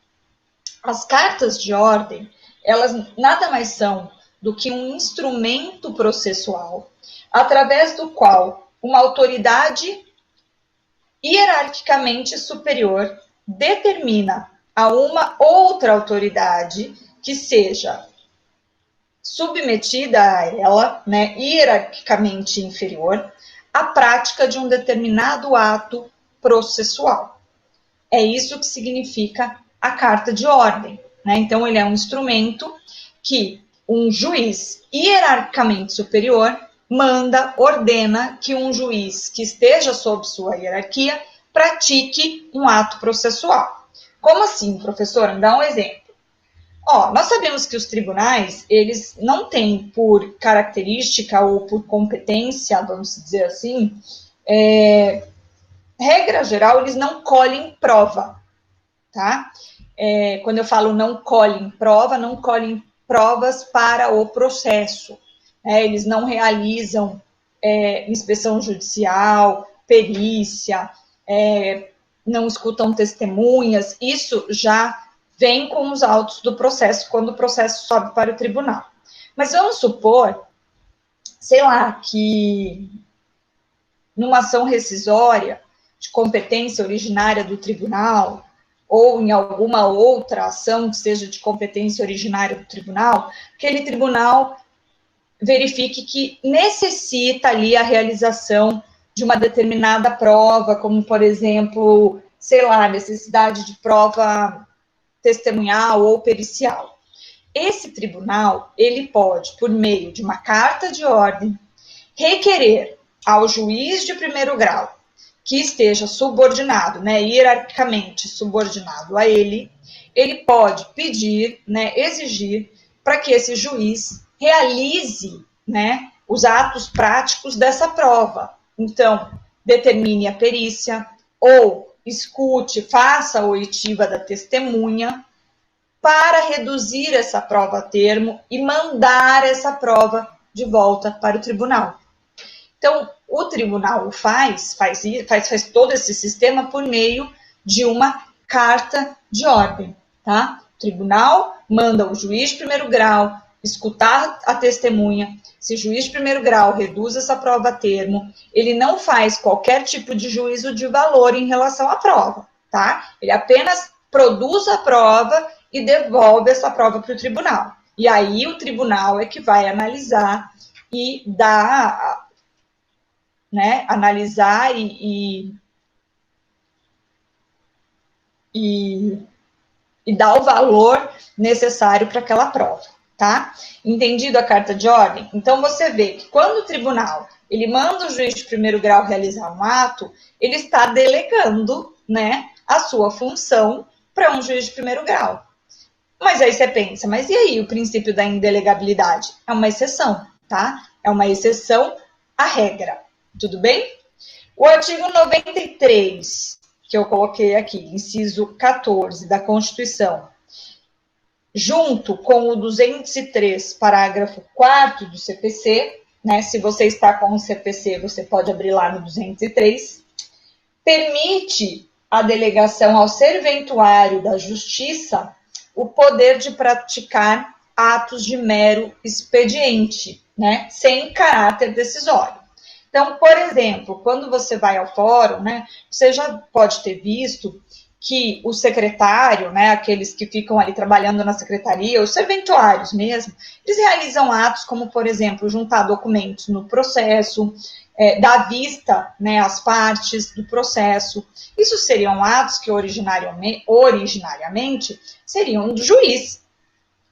as cartas de ordem, elas nada mais são do que um instrumento processual através do qual uma autoridade hierarquicamente superior determina a uma outra autoridade que seja submetida a ela, né, hierarquicamente inferior, a prática de um determinado ato processual. É isso que significa a carta de ordem, né? Então, ele é um instrumento que um juiz hierarquicamente superior manda, ordena que um juiz que esteja sob sua hierarquia pratique um ato processual. Como assim, professora? Me dá um exemplo. Nós sabemos que os tribunais, eles não têm por característica ou por competência, vamos dizer assim, regra geral, eles não colhem prova, tá? Quando eu falo não colhem prova, não colhem provas para o processo. Eles não realizam inspeção judicial, perícia, não escutam testemunhas, isso já vem com os autos do processo, quando o processo sobe para o tribunal. Mas vamos supor, sei lá, que numa ação rescisória de competência originária do tribunal, ou em alguma outra ação que seja de competência originária do tribunal, aquele tribunal verifique que necessita ali a realização de uma determinada prova, como, por exemplo, sei lá, necessidade de prova testemunhal ou pericial. Esse tribunal, ele pode, por meio de uma carta de ordem, requerer ao juiz de primeiro grau que esteja subordinado, hierarquicamente subordinado a ele, ele pode pedir, exigir para que esse juiz realize, os atos práticos dessa prova. Então, determine a perícia ou escute, faça a oitiva da testemunha para reduzir essa prova a termo e mandar essa prova de volta para o tribunal. Então, o tribunal faz todo esse sistema por meio de uma carta de ordem, tá? O tribunal manda o juiz de primeiro grau escutar a testemunha. Se o juiz de primeiro grau reduz essa prova a termo, ele não faz qualquer tipo de juízo de valor em relação à prova, tá? Ele apenas produz a prova e devolve essa prova para o tribunal. E aí o tribunal é que vai analisar e dar... analisar e dar o valor necessário para aquela prova, tá? Entendido a carta de ordem? Então, você vê que quando o tribunal ele manda o juiz de primeiro grau realizar um ato, ele está delegando, a sua função para um juiz de primeiro grau. Mas aí você pensa, mas e aí o princípio da indelegabilidade? É uma exceção, tá? É uma exceção à regra, tudo bem? O artigo 93, que eu coloquei aqui, inciso 14 da Constituição, junto com o 203, parágrafo 4º do CPC, se você está com o CPC, você pode abrir lá no 203, permite a delegação ao serventuário da Justiça o poder de praticar atos de mero expediente, sem caráter decisório. Então, por exemplo, quando você vai ao fórum, você já pode ter visto que o secretário, aqueles que ficam ali trabalhando na secretaria, os serventuários mesmo, eles realizam atos como, por exemplo, juntar documentos no processo, dar vista às partes do processo. Isso seriam atos que originariamente seriam do juiz,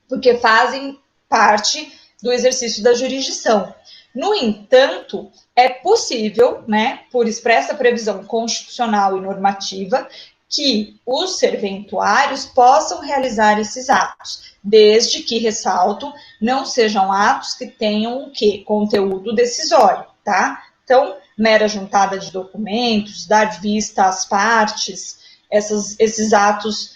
porque fazem parte do exercício da jurisdição. No entanto, é possível, por expressa previsão constitucional e normativa, que os serventuários possam realizar esses atos, desde que, ressalto, não sejam atos que tenham o quê? Conteúdo decisório, tá? Então, mera juntada de documentos, dar vista às partes, esses atos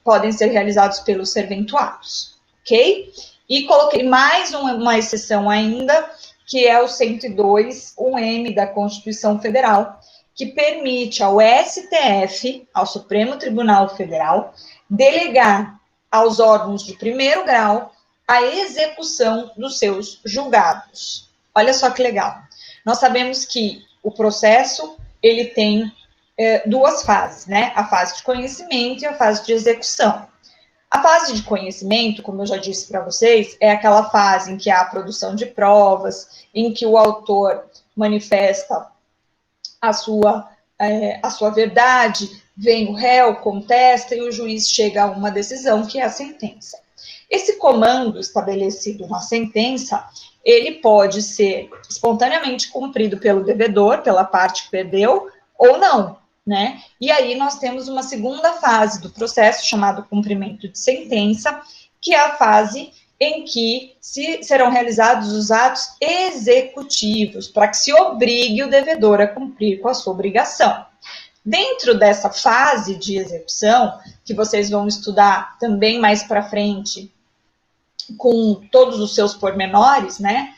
podem ser realizados pelos serventuários, ok? E coloquei mais uma exceção ainda, que é o 102, 1M da Constituição Federal, que permite ao STF, ao Supremo Tribunal Federal, delegar aos órgãos de primeiro grau a execução dos seus julgados. Olha só que legal. Nós sabemos que o processo, ele tem duas fases, a fase de conhecimento e a fase de execução. A fase de conhecimento, como eu já disse para vocês, é aquela fase em que há a produção de provas, em que o autor manifesta a sua verdade, vem o réu, contesta e o juiz chega a uma decisão, que é a sentença. Esse comando estabelecido na sentença, ele pode ser espontaneamente cumprido pelo devedor, pela parte que perdeu, ou não, né? E aí nós temos uma segunda fase do processo, chamado cumprimento de sentença, que é a fase em que serão realizados os atos executivos, para que se obrigue o devedor a cumprir com a sua obrigação. Dentro dessa fase de execução, que vocês vão estudar também mais para frente, com todos os seus pormenores, né?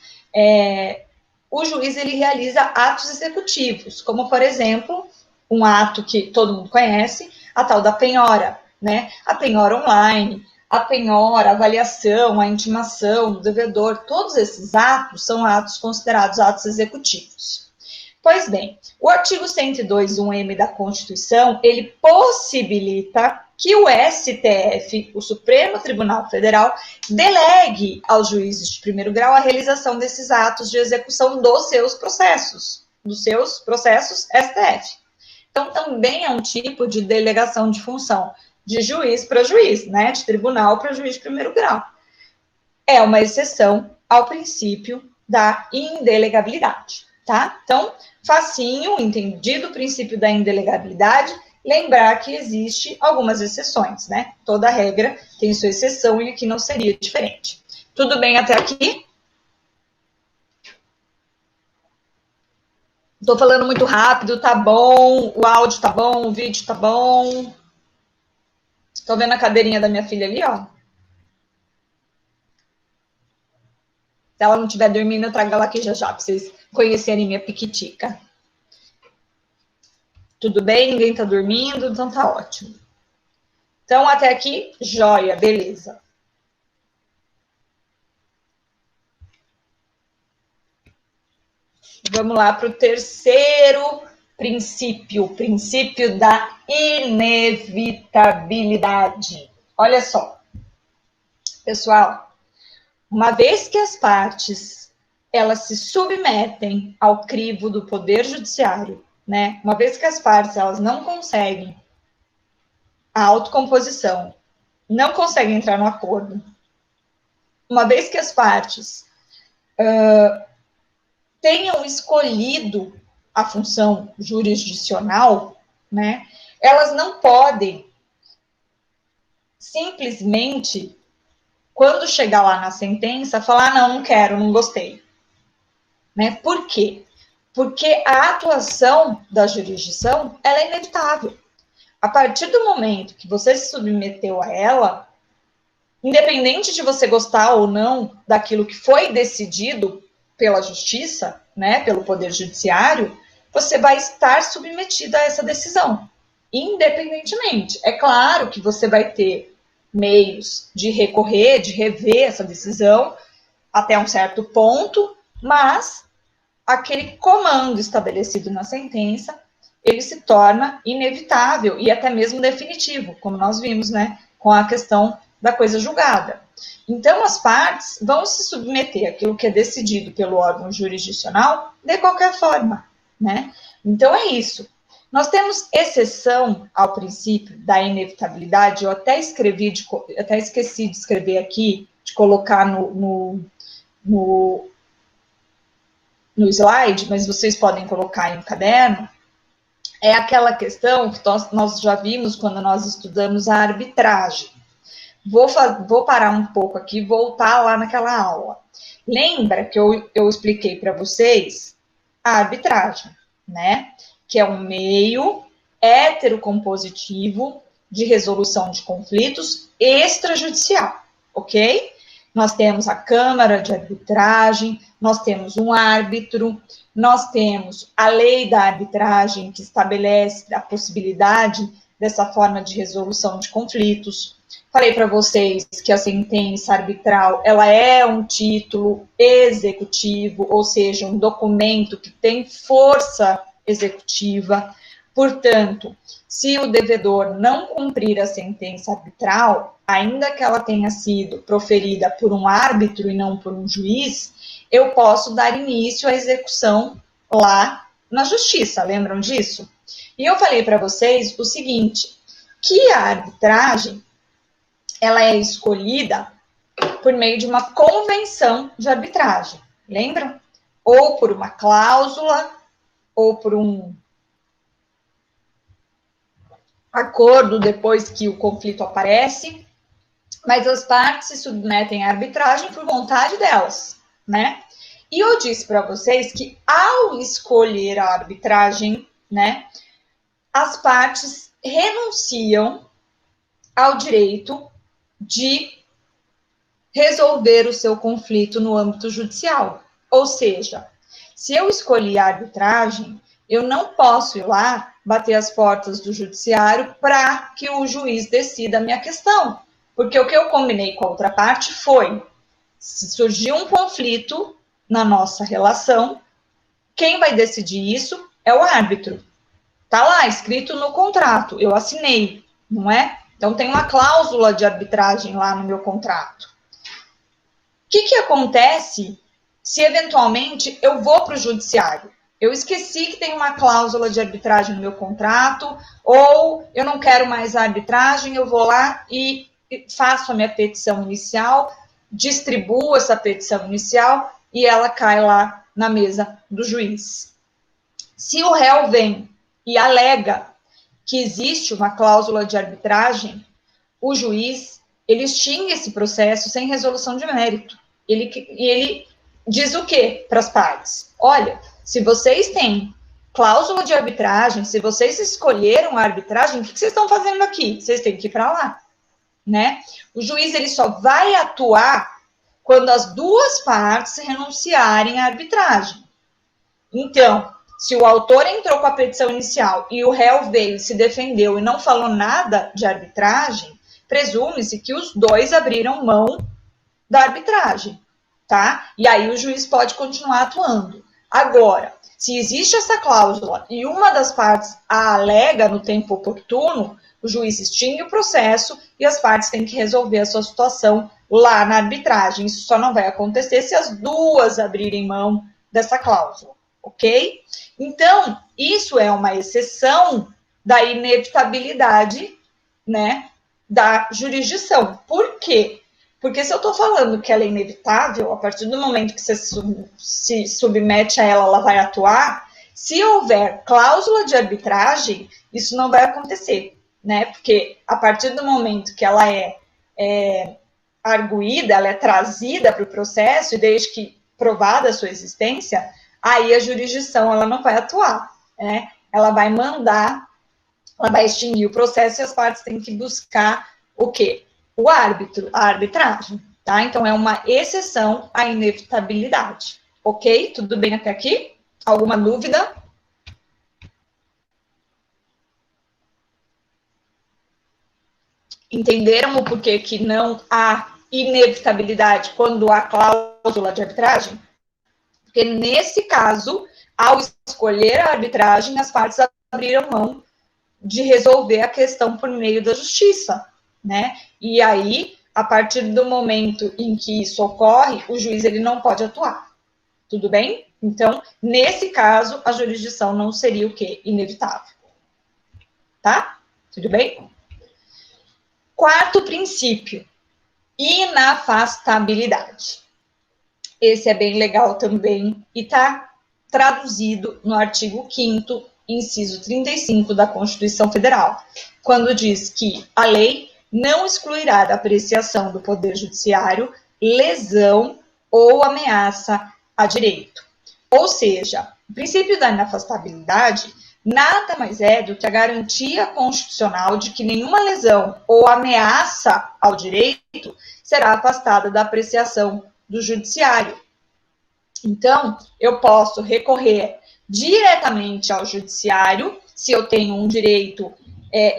O juiz ele realiza atos executivos, como, por exemplo, um ato que todo mundo conhece, a tal da penhora, né? A penhora online, a penhora, a avaliação, a intimação do devedor, todos esses atos são atos considerados atos executivos. Pois bem, o artigo 102.1m da Constituição, ele possibilita que o STF, o Supremo Tribunal Federal, delegue aos juízes de primeiro grau a realização desses atos de execução dos seus processos STF. Então, também é um tipo de delegação de função, de juiz para juiz, né? De tribunal para juiz de primeiro grau. É uma exceção ao princípio da indelegabilidade, tá? Então, facinho, entendido o princípio da indelegabilidade, lembrar que existe algumas exceções, né? Toda regra tem sua exceção e aqui não seria diferente. Tudo bem até aqui? Estou falando muito rápido, tá bom? O áudio tá bom? O vídeo tá bom? Estou vendo a cadeirinha da minha filha ali, ó. Se ela não estiver dormindo, eu trago ela aqui já para vocês conhecerem minha piquitica. Tudo bem? Ninguém tá dormindo? Então tá ótimo. Então, até aqui, joia, beleza. Vamos lá para o terceiro princípio, o princípio da inevitabilidade. Olha só, pessoal, uma vez que as partes elas se submetem ao crivo do Poder Judiciário, né? Uma vez que as partes elas não conseguem a autocomposição, não conseguem entrar no acordo, uma vez que as partes tenham escolhido a função jurisdicional, né, elas não podem simplesmente, quando chegar lá na sentença, falar, não quero, não gostei. Né? Por quê? Porque a atuação da jurisdição, ela é inevitável. A partir do momento que você se submeteu a ela, independente de você gostar ou não daquilo que foi decidido pela justiça, né, pelo Poder Judiciário, você vai estar submetido a essa decisão, independentemente. É claro que você vai ter meios de recorrer, de rever essa decisão até um certo ponto, mas aquele comando estabelecido na sentença, ele se torna inevitável e até mesmo definitivo, como nós vimos, né, com a questão da coisa julgada. Então, as partes vão se submeter àquilo que é decidido pelo órgão jurisdicional de qualquer forma, né? Então, é isso. Nós temos exceção ao princípio da inevitabilidade, eu até esqueci de escrever aqui, de colocar no slide, mas vocês podem colocar aí no caderno, é aquela questão que nós já vimos quando nós estudamos a arbitragem. Vou parar um pouco aqui e voltar lá naquela aula. Lembra que eu expliquei para vocês a arbitragem, né? Que é um meio heterocompositivo de resolução de conflitos extrajudicial, ok? Nós temos a Câmara de Arbitragem, nós temos um árbitro, nós temos a lei da arbitragem, que estabelece a possibilidade dessa forma de resolução de conflitos. Falei para vocês que a sentença arbitral, ela é um título executivo, ou seja, um documento que tem força executiva. Portanto, se o devedor não cumprir a sentença arbitral, ainda que ela tenha sido proferida por um árbitro e não por um juiz, eu posso dar início à execução lá na justiça, lembram disso? E eu falei para vocês o seguinte, que a arbitragem, ela é escolhida por meio de uma convenção de arbitragem, lembram? Ou por uma cláusula, ou por um acordo depois que o conflito aparece, mas as partes se submetem à arbitragem por vontade delas, né? E eu disse para vocês que ao escolher a arbitragem, né, as partes renunciam ao direito de resolver o seu conflito no âmbito judicial. Ou seja, se eu escolhi a arbitragem, eu não posso ir lá bater as portas do judiciário para que o juiz decida a minha questão. Porque o que eu combinei com a outra parte foi, se surgir um conflito na nossa relação, quem vai decidir isso é o árbitro. Está lá, escrito no contrato, eu assinei, não é? Então tem uma cláusula de arbitragem lá no meu contrato. O que acontece se eventualmente eu vou para o judiciário? Eu esqueci que tem uma cláusula de arbitragem no meu contrato, ou eu não quero mais a arbitragem, eu vou lá e faço a minha petição inicial, distribuo essa petição inicial e ela cai lá na mesa do juiz. Se o réu vem e alega que existe uma cláusula de arbitragem, o juiz, ele extingue esse processo sem resolução de mérito. Ele diz o quê para as partes? Olha, se vocês têm cláusula de arbitragem, se vocês escolheram a arbitragem, o que vocês estão fazendo aqui? Vocês têm que ir para lá, né? O juiz, ele só vai atuar quando as duas partes renunciarem à arbitragem. Então, se o autor entrou com a petição inicial e o réu veio, se defendeu e não falou nada de arbitragem, presume-se que os dois abriram mão da arbitragem, tá? E aí o juiz pode continuar atuando. Agora, se existe essa cláusula e uma das partes a alega no tempo oportuno, o juiz extingue o processo e as partes têm que resolver a sua situação lá na arbitragem. Isso só não vai acontecer se as duas abrirem mão dessa cláusula, ok? Então, isso é uma exceção da inevitabilidade, né, da jurisdição. Por quê? Porque se eu estou falando que ela é inevitável, a partir do momento que você se submete a ela, ela vai atuar. Se houver cláusula de arbitragem, isso não vai acontecer, né? Porque a partir do momento que ela é arguída, ela é trazida para o processo, e desde que provada a sua existência, aí a jurisdição ela não vai atuar, né? Ela vai mandar, ela vai extinguir o processo e as partes têm que buscar o quê? O árbitro, a arbitragem, tá? Então, é uma exceção à inevitabilidade, ok? Tudo bem até aqui? Alguma dúvida? Entenderam o porquê que não há inevitabilidade quando há cláusula de arbitragem? Porque, nesse caso, ao escolher a arbitragem, as partes abriram mão de resolver a questão por meio da justiça, né? E aí, a partir do momento em que isso ocorre, o juiz ele não pode atuar. Tudo bem? Então, nesse caso, a jurisdição não seria o quê? Inevitável. Tá? Tudo bem? Quarto princípio, inafastabilidade. Esse é bem legal também e está traduzido no artigo 5º, inciso 35 da Constituição Federal, quando diz que a lei não excluirá da apreciação do Poder Judiciário lesão ou ameaça a direito. Ou seja, o princípio da inafastabilidade nada mais é do que a garantia constitucional de que nenhuma lesão ou ameaça ao direito será afastada da apreciação do judiciário. Então, eu posso recorrer diretamente ao judiciário, se eu tenho um direito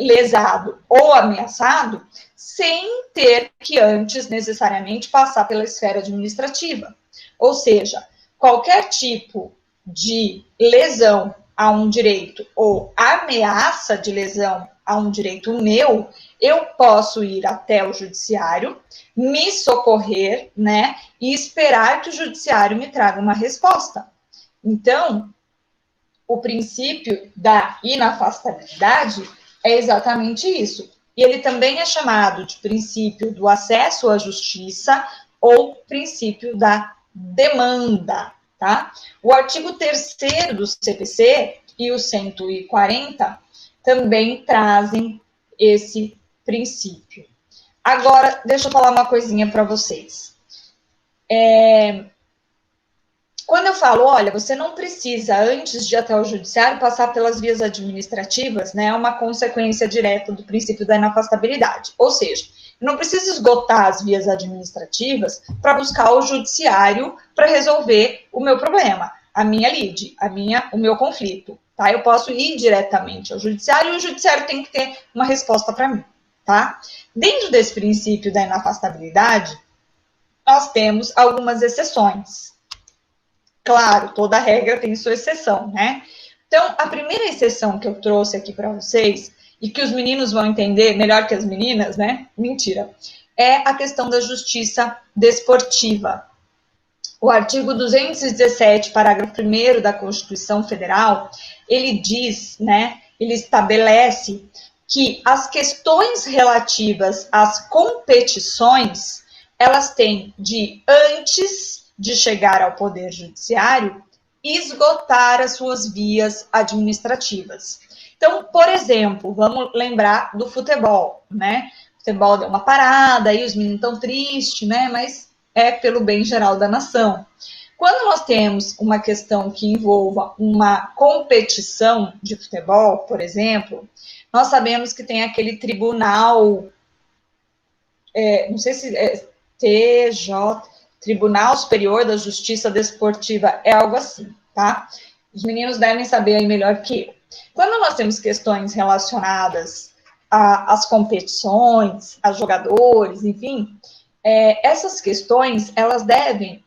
lesado ou ameaçado, sem ter que antes necessariamente passar pela esfera administrativa. Ou seja, qualquer tipo de lesão a um direito ou ameaça de lesão a um direito meu, eu posso ir até o judiciário, me socorrer, né, e esperar que o judiciário me traga uma resposta. Então, o princípio da inafastabilidade é exatamente isso. E ele também é chamado de princípio do acesso à justiça ou princípio da demanda, tá? O artigo 3º do CPC e o 140 também trazem esse princípio. Agora, deixa eu falar uma coisinha para vocês. Quando eu falo, olha, você não precisa, antes de ir até o judiciário, passar pelas vias administrativas, né? É uma consequência direta do princípio da inafastabilidade. Ou seja, eu não preciso esgotar as vias administrativas para buscar o judiciário para resolver o meu problema, a minha lide, o meu conflito, tá? Eu posso ir diretamente ao judiciário e o judiciário tem que ter uma resposta para mim, tá? Dentro desse princípio da inafastabilidade, nós temos algumas exceções. Claro, toda regra tem sua exceção, né? Então, a primeira exceção que eu trouxe aqui para vocês, e que os meninos vão entender melhor que as meninas, né? Mentira. É a questão da justiça desportiva. O artigo 217, parágrafo 1º da Constituição Federal, ele diz, né? Ele estabelece que as questões relativas às competições, elas têm de, antes de chegar ao Poder Judiciário, esgotar as suas vias administrativas. Então, por exemplo, vamos lembrar do futebol, né? O futebol deu uma parada, aí os meninos estão tristes, né? Mas é pelo bem geral da nação. Quando nós temos uma questão que envolva uma competição de futebol, por exemplo, nós sabemos que tem aquele tribunal, não sei se é TJ, Tribunal Superior da Justiça Desportiva, é algo assim, tá? Os meninos devem saber aí melhor que eu. Quando nós temos questões relacionadas às competições, a jogadores, enfim, essas questões, elas devem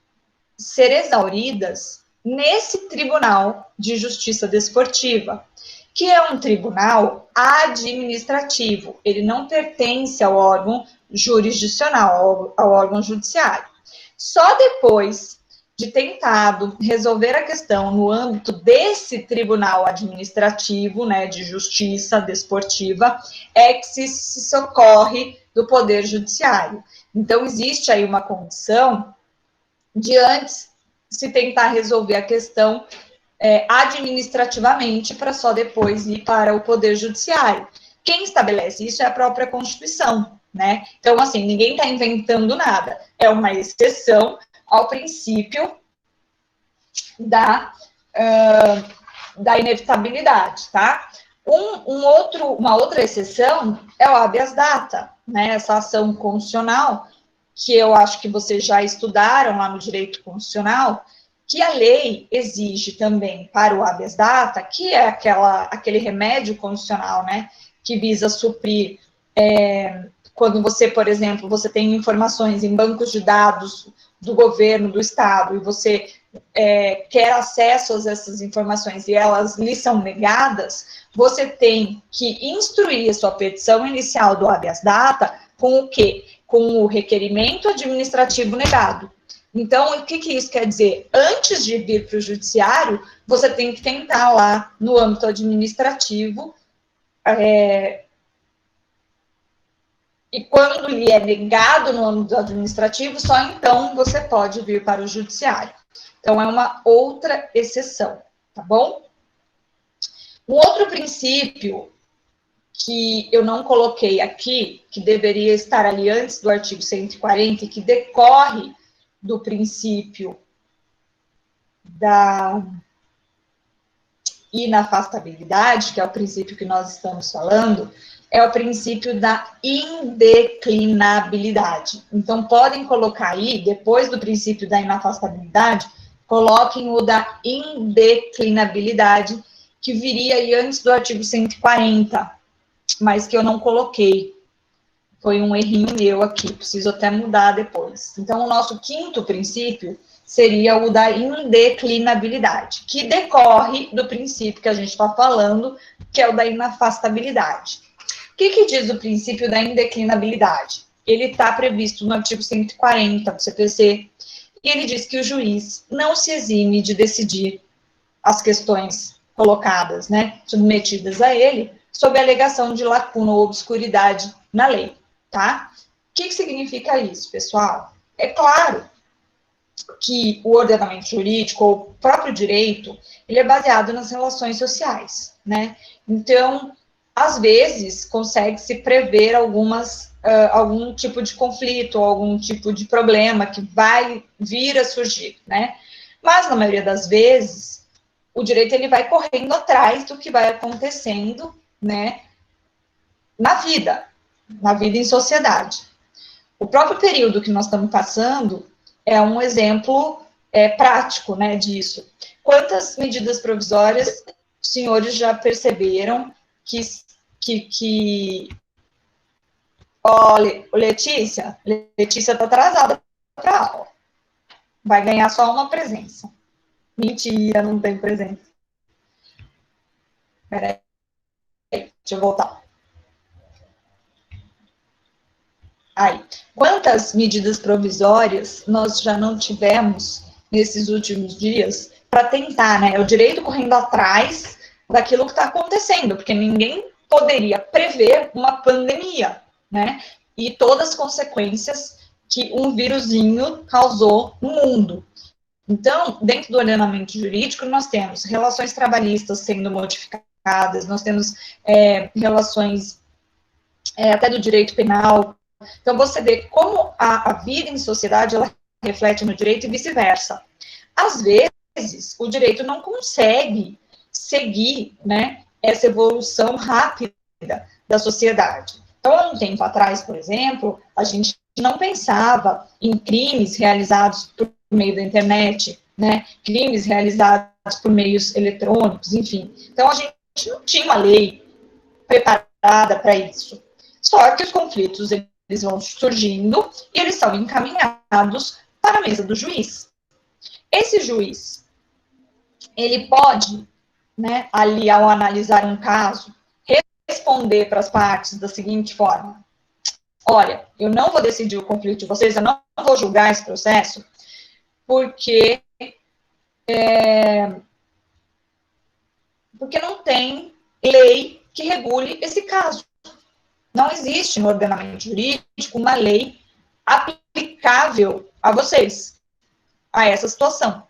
ser exauridas nesse Tribunal de Justiça Desportiva, que é um tribunal administrativo, ele não pertence ao órgão jurisdicional, ao órgão judiciário. Só depois de tentado resolver a questão no âmbito desse tribunal administrativo, né, de justiça desportiva, é que se socorre do Poder Judiciário. Então, existe aí uma condição de antes se tentar resolver a questão administrativamente para só depois ir para o Poder Judiciário. Quem estabelece isso é a própria Constituição, né? Então, assim, ninguém está inventando nada. É uma exceção ao princípio da inevitabilidade, tá? Uma outra exceção é o habeas data, né? Essa ação constitucional, que eu acho que vocês já estudaram lá no direito constitucional, que a lei exige também para o habeas data, que é aquele remédio constitucional, né, que visa suprir, quando você, por exemplo, você tem informações em bancos de dados do governo, do estado, e você quer acesso a essas informações e elas lhe são negadas, você tem que instruir a sua petição inicial do habeas data com o quê? Com o requerimento administrativo negado. Então, o que isso quer dizer? Antes de vir para o judiciário, você tem que tentar lá no âmbito administrativo, e quando lhe é negado no âmbito administrativo, só então você pode vir para o judiciário. Então, é uma outra exceção, tá bom? Um outro princípio que eu não coloquei aqui, que deveria estar ali antes do artigo 140, e que decorre do princípio da inafastabilidade, que é o princípio que nós estamos falando, é o princípio da indeclinabilidade. Então, podem colocar aí, depois do princípio da inafastabilidade, coloquem o da indeclinabilidade, que viria aí antes do artigo 140, mas que eu não coloquei. Foi um errinho meu aqui, preciso até mudar depois. Então, o nosso quinto princípio seria o da indeclinabilidade, que decorre do princípio que a gente está falando, que é o da inafastabilidade. O que diz o princípio da indeclinabilidade? Ele está previsto no artigo 140 do CPC, e ele diz que o juiz não se exime de decidir as questões colocadas, né, submetidas a ele, sob a alegação de lacuna ou obscuridade na lei, tá? O que significa isso, pessoal? É claro que o ordenamento jurídico, ou o próprio direito, ele é baseado nas relações sociais, né? Então, às vezes, consegue-se prever algum tipo de conflito, algum tipo de problema que vai vir a surgir, né? Mas, na maioria das vezes, o direito ele vai correndo atrás do que vai acontecendo, né, na vida em sociedade. O próprio período que nós estamos passando é um exemplo prático, né, disso. Quantas medidas provisórias os senhores já perceberam que... Olha, Letícia está atrasada para a aula. Vai ganhar só uma presença. Mentira, não tem presença. Peraí, deixa eu voltar. Aí, quantas medidas provisórias nós já não tivemos nesses últimos dias para tentar, né? O direito correndo atrás daquilo que está acontecendo, porque ninguém poderia prever uma pandemia, né? E todas as consequências que um vírusinho causou no mundo. Então, dentro do ordenamento jurídico, nós temos relações trabalhistas sendo modificadas, nós temos relações até do direito penal. Então, você vê como a vida em sociedade ela reflete no direito e vice-versa. Às vezes, o direito não consegue seguir, né, essa evolução rápida da sociedade. Então, há um tempo atrás, por exemplo, a gente não pensava em crimes realizados por meio da internet, né, crimes realizados por meios eletrônicos, enfim. Então, a gente não tinha uma lei preparada para isso. Só que os conflitos eles vão surgindo e eles são encaminhados para a mesa do juiz. Esse juiz, ele pode, né, ali ao analisar um caso, responder para as partes da seguinte forma: olha, eu não vou decidir o conflito de vocês, eu não vou julgar esse processo, porque não tem lei que regule esse caso. Não existe no ordenamento jurídico uma lei aplicável a vocês, a essa situação.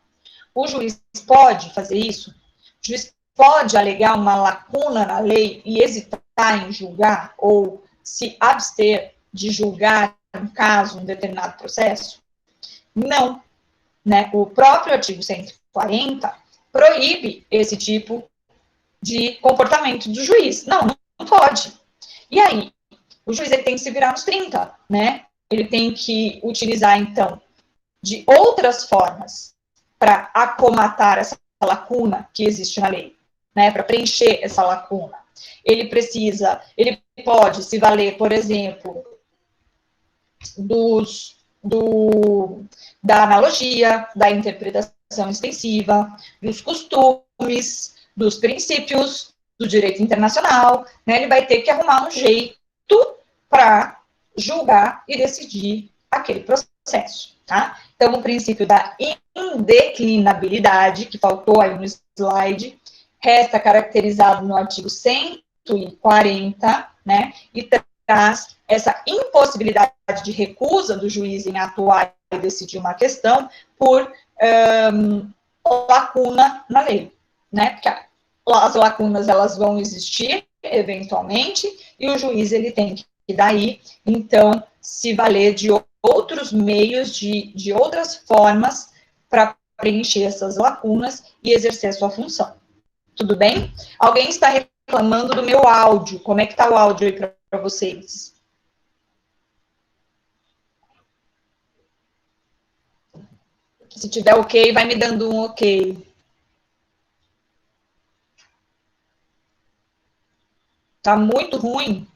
O juiz pode fazer isso? O juiz pode alegar uma lacuna na lei e hesitar em julgar ou se abster de julgar um caso, um determinado processo? Não. Né? O próprio artigo 140 proíbe esse tipo de comportamento do juiz. Não pode. E aí, o juiz ele tem que se virar nos 30, né? Ele tem que utilizar, então, de outras formas para acomatar essa lacuna que existe na lei, né? Para preencher essa lacuna. Ele pode se valer, por exemplo, da analogia, da interpretação extensiva, dos costumes, dos princípios do direito internacional, né? Ele vai ter que arrumar um jeito para julgar e decidir aquele processo, tá? Então, o princípio da indeclinabilidade, que faltou aí no slide, resta caracterizado no artigo 140, né? E traz essa impossibilidade de recusa do juiz em atuar e decidir uma questão por lacuna na lei, né? Porque as lacunas elas vão existir eventualmente e o juiz ele tem que daí então se valer de outros meios, de outras formas para preencher essas lacunas e exercer a sua função. Tudo bem? Alguém está reclamando do meu áudio? Como é que está o áudio aí para vocês? Se tiver ok, vai me dando um ok. Tá muito ruim?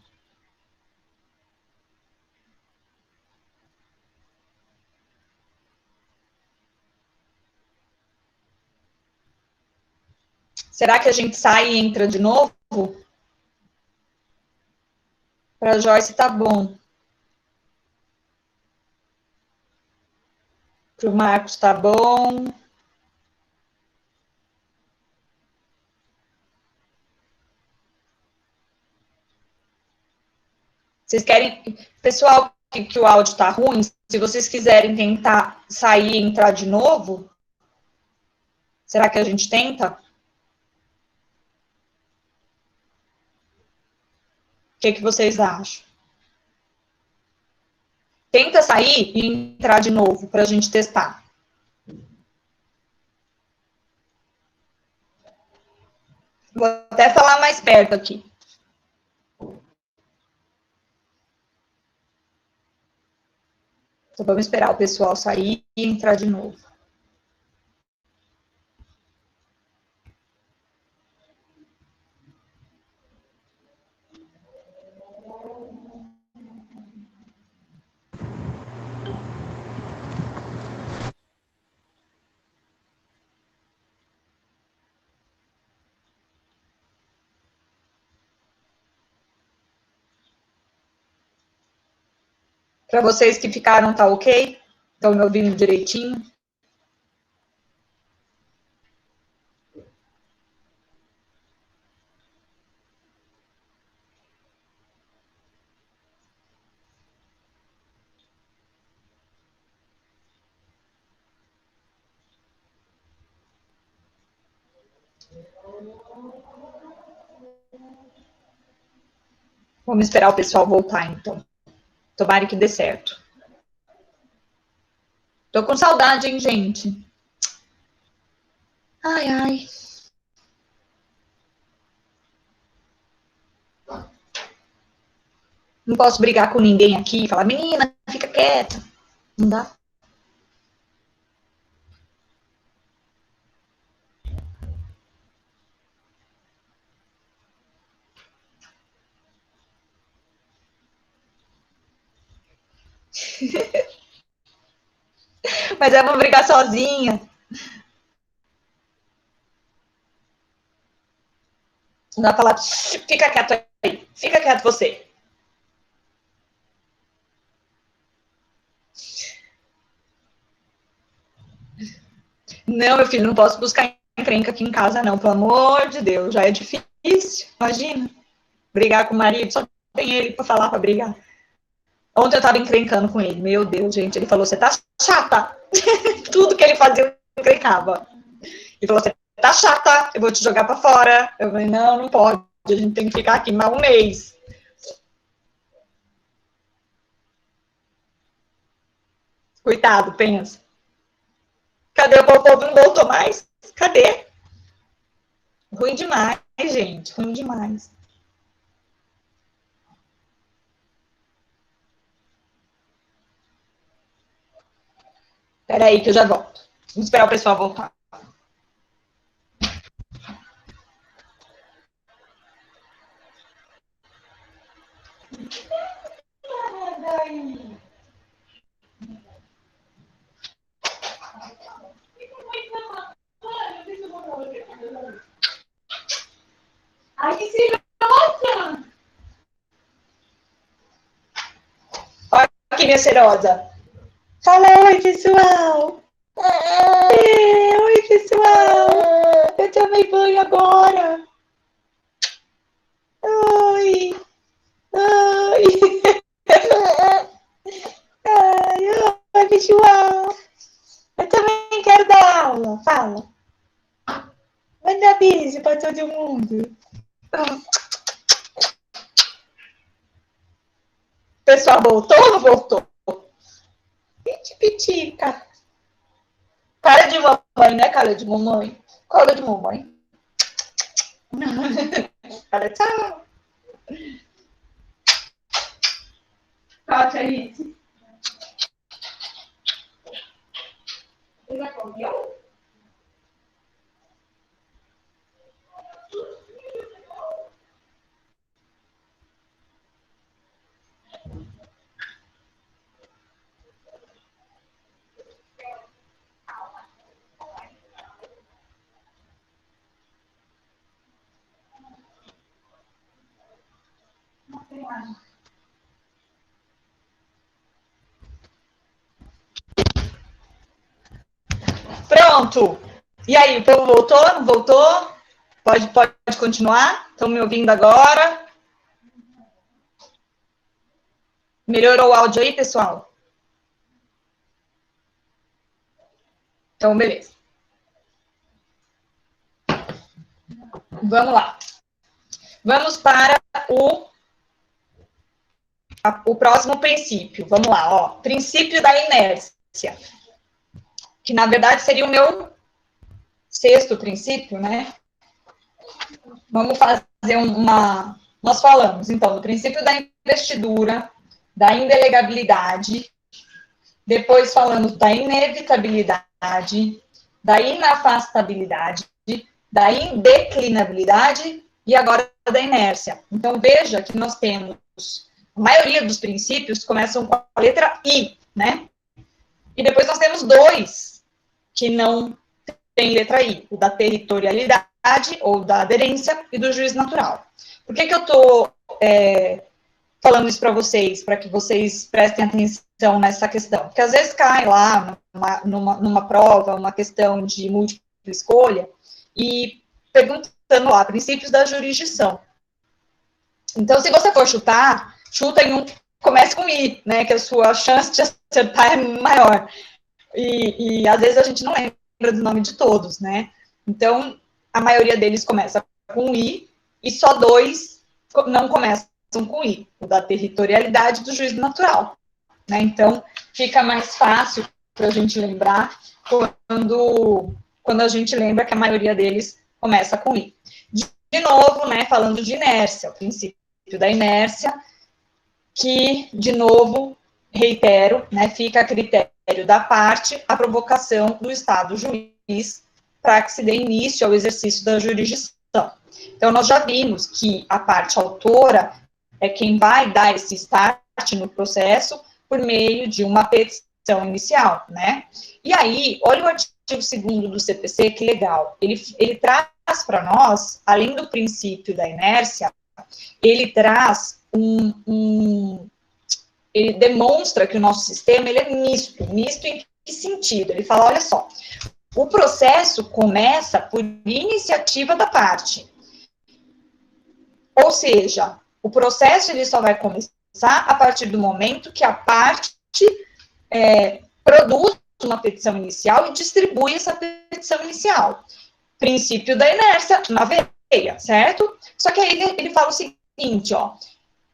Será que a gente sai e entra de novo? Para a Joyce tá bom. Para o Marcos tá bom. Vocês querem... Pessoal, que o áudio tá ruim, se vocês quiserem tentar sair e entrar de novo, será que a gente tenta? O que vocês acham? Tenta sair e entrar de novo para a gente testar. Vou até falar mais perto aqui. Então, vamos esperar o pessoal sair e entrar de novo. Para vocês que ficaram, tá ok? Estão me ouvindo direitinho? Vamos esperar o pessoal voltar, então. Tomara que dê certo. Tô com saudade, hein, gente? Ai, ai. Não posso brigar com ninguém aqui e falar, menina, fica quieta. Não dá? Mas eu vou brigar sozinha. Não dá pra falar, fica quieto aí. Fica quieto você. Não, meu filho, não posso buscar encrenca aqui em casa, não. Pelo amor de Deus, já é difícil. Imagina. Brigar com o marido, só tem ele pra falar pra brigar. Ontem eu tava encrencando com ele. Meu Deus, gente. Ele falou, você tá chata. Tudo que ele fazia, eu encrencava. Ele falou, você tá chata, eu vou te jogar pra fora. Eu falei, não, não pode. A gente tem que ficar aqui mais um mês. Coitado, pensa. Cadê o povo? Não voltou mais? Cadê? Ruim demais, gente. Ruim demais. Peraí que eu já volto. Vamos esperar o pessoal voltar. Ai, que serosa! Olha aqui, minha serosa. Fala oi, pessoal. Oi, pessoal. Eu tomei banho agora. Oi. Oi. Ai, oi, pessoal. Eu também quero dar aula. Fala. Manda beijo para todo mundo. O pessoal voltou ou não voltou? Pitica. Cara de mamãe, né? Cara de mamãe. Cara de mamãe. Cara, tchau. Tchau, Tchalice. Você já comeu? Pronto. E aí, o povo voltou? Não voltou? Pode continuar? Estão me ouvindo agora? Melhorou o áudio aí, pessoal? Então, beleza. Vamos lá. Vamos para o próximo princípio. Vamos lá, ó. Princípio da inércia. Que, na verdade, seria o meu sexto princípio, né? Vamos fazer uma... Nós falamos, então, do princípio da investidura, da indelegabilidade, depois falamos da inevitabilidade, da inafastabilidade, da indeclinabilidade e agora da inércia. Então, veja que nós temos, a maioria dos princípios começam com a letra I, né? E depois nós temos dois que não tem letra I, o da territorialidade ou da aderência e do juízo natural. Por que eu estou falando isso para vocês, para que vocês prestem atenção nessa questão? Porque às vezes cai lá numa prova, uma questão de múltipla escolha, e perguntando lá, princípios da jurisdição. Então, se você for chutar, chuta em um que comece com I, né, que a sua chance de acertar é maior. E às vezes a gente não lembra do nome de todos, né? Então, a maioria deles começa com I, e só dois não começam com I, o da territorialidade e do juízo natural. Né? Então, fica mais fácil para a gente lembrar quando a gente lembra que a maioria deles começa com I. De novo, né, falando de inércia, o princípio da inércia, que, de novo, reitero, né, fica a critério da parte a provocação do Estado juiz para que se dê início ao exercício da jurisdição. Então, nós já vimos que a parte autora é quem vai dar esse start no processo por meio de uma petição inicial, né? E aí, olha o artigo 2º do CPC, que legal. Ele traz para nós, além do princípio da inércia, ele traz ele demonstra que o nosso sistema ele é misto. Misto em que sentido? Ele fala, olha só, o processo começa por iniciativa da parte. Ou seja, o processo ele só vai começar a partir do momento que a parte produz uma petição inicial e distribui essa petição inicial. Princípio da inércia na veia, certo? Só que aí ele fala o seguinte, ó,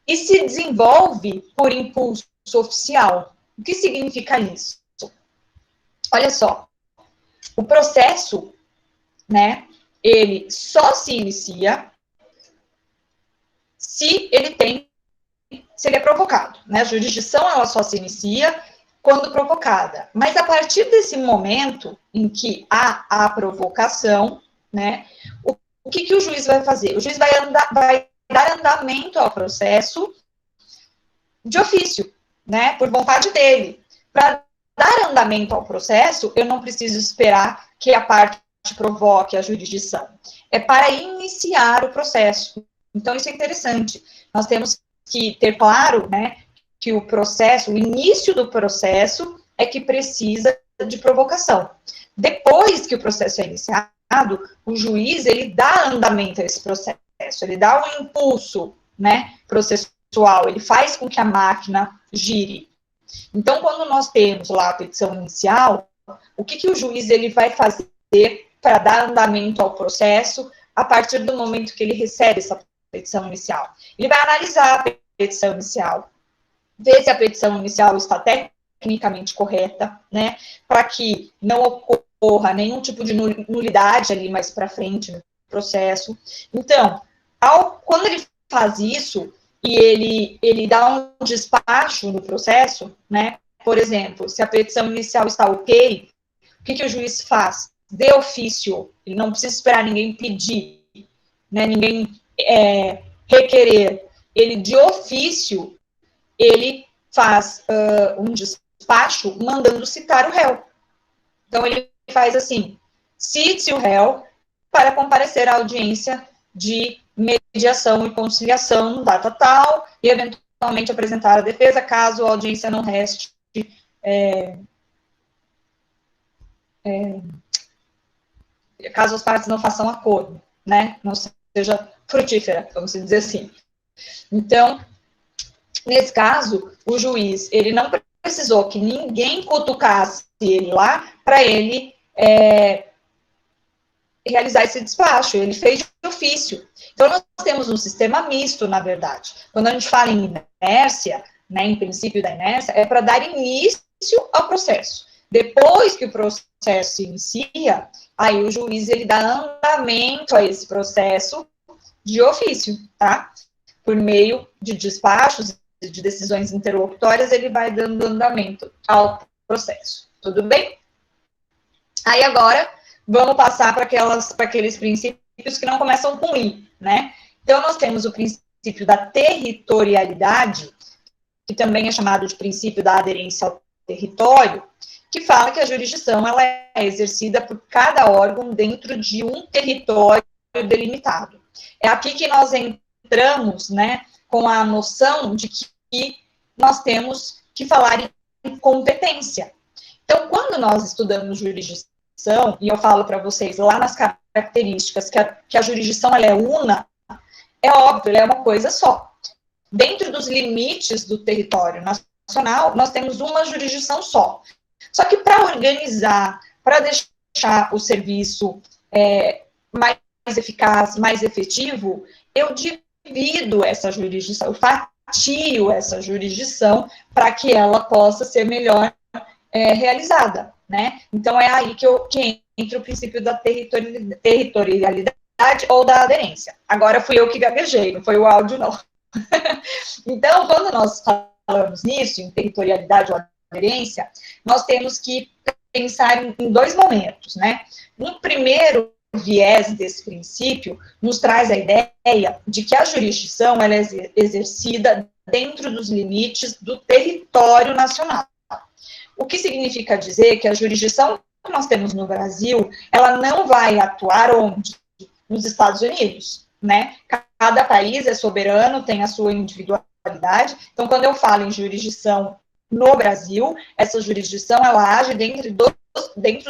e se desenvolve por impulso oficial. O que significa isso? Olha só, o processo, né, ele só se inicia se ele é provocado, né? A jurisdição, ela só se inicia quando provocada. Mas a partir desse momento em que há a provocação, né, o que o juiz vai fazer? O juiz vai dar andamento ao processo de ofício, né, por vontade dele. Para dar andamento ao processo, eu não preciso esperar que a parte provoque a jurisdição. É para iniciar o processo. Então, isso é interessante. Nós temos que ter claro, né, que o processo, o início do processo é que precisa de provocação. Depois que o processo é iniciado, o juiz, ele dá andamento a esse processo, ele dá um impulso, né, processual, ele faz com que a máquina gire. Então, quando nós temos lá a petição inicial, o que o juiz ele vai fazer para dar andamento ao processo a partir do momento que ele recebe essa petição inicial? Ele vai analisar a petição inicial, ver se a petição inicial está tecnicamente correta, né, para que não ocorra nenhum tipo de nulidade ali mais para frente no processo. Então, quando ele faz isso e ele dá um despacho no processo, né, por exemplo, se a petição inicial está ok, o que o juiz faz? De ofício, ele não precisa esperar ninguém pedir, né, ninguém requerer, ele de ofício, ele faz um despacho mandando citar o réu. Então, ele faz assim, cite o réu para comparecer à audiência de mediação e conciliação, data tal, e eventualmente apresentar a defesa, caso a audiência não reste, caso as partes não façam acordo, né, não seja frutífera, vamos dizer assim. Então, Nesse caso, o juiz, ele não precisou que ninguém cutucasse ele lá para ele realizar esse despacho, ele fez de ofício. Então, nós temos um sistema misto, na verdade. Quando a gente fala em inércia, né, em princípio da inércia, é para dar início ao processo. Depois que o processo se inicia, aí o juiz ele dá andamento a esse processo de ofício, tá? Por meio de despachos, de decisões interlocutórias, ele vai dando andamento ao processo. Tudo bem? Aí agora, vamos passar para aqueles princípios que não começam com I, né? Então, nós temos o princípio da territorialidade, que também é chamado de princípio da aderência ao território, que fala que a jurisdição ela é exercida por cada órgão dentro de um território delimitado. É aqui que nós entramos, né, com a noção de que nós temos que falar em competência. Então, quando nós estudamos jurisdição, e eu falo para vocês lá nas características que a jurisdição ela é una, é óbvio, ela é uma coisa só. Dentro dos limites do território nacional, nós temos uma jurisdição só. Só que para organizar, para deixar o serviço mais eficaz, mais efetivo, eu divido essa jurisdição, eu fatio essa jurisdição para que ela possa ser melhor realizada, né? Então, é aí que entra o princípio da territorialidade ou da aderência. Agora fui eu que gaguejei, não foi o áudio, não. Então, quando nós falamos nisso, em territorialidade ou aderência, nós temos que pensar em dois momentos, né? No primeiro viés desse princípio, nos traz a ideia de que a jurisdição ela é exercida dentro dos limites do território nacional. O que significa dizer que a jurisdição que nós temos no Brasil, ela não vai atuar onde? Nos Estados Unidos, né? Cada país é soberano, tem a sua individualidade. Então, quando eu falo em jurisdição no Brasil, essa jurisdição, ela age dentro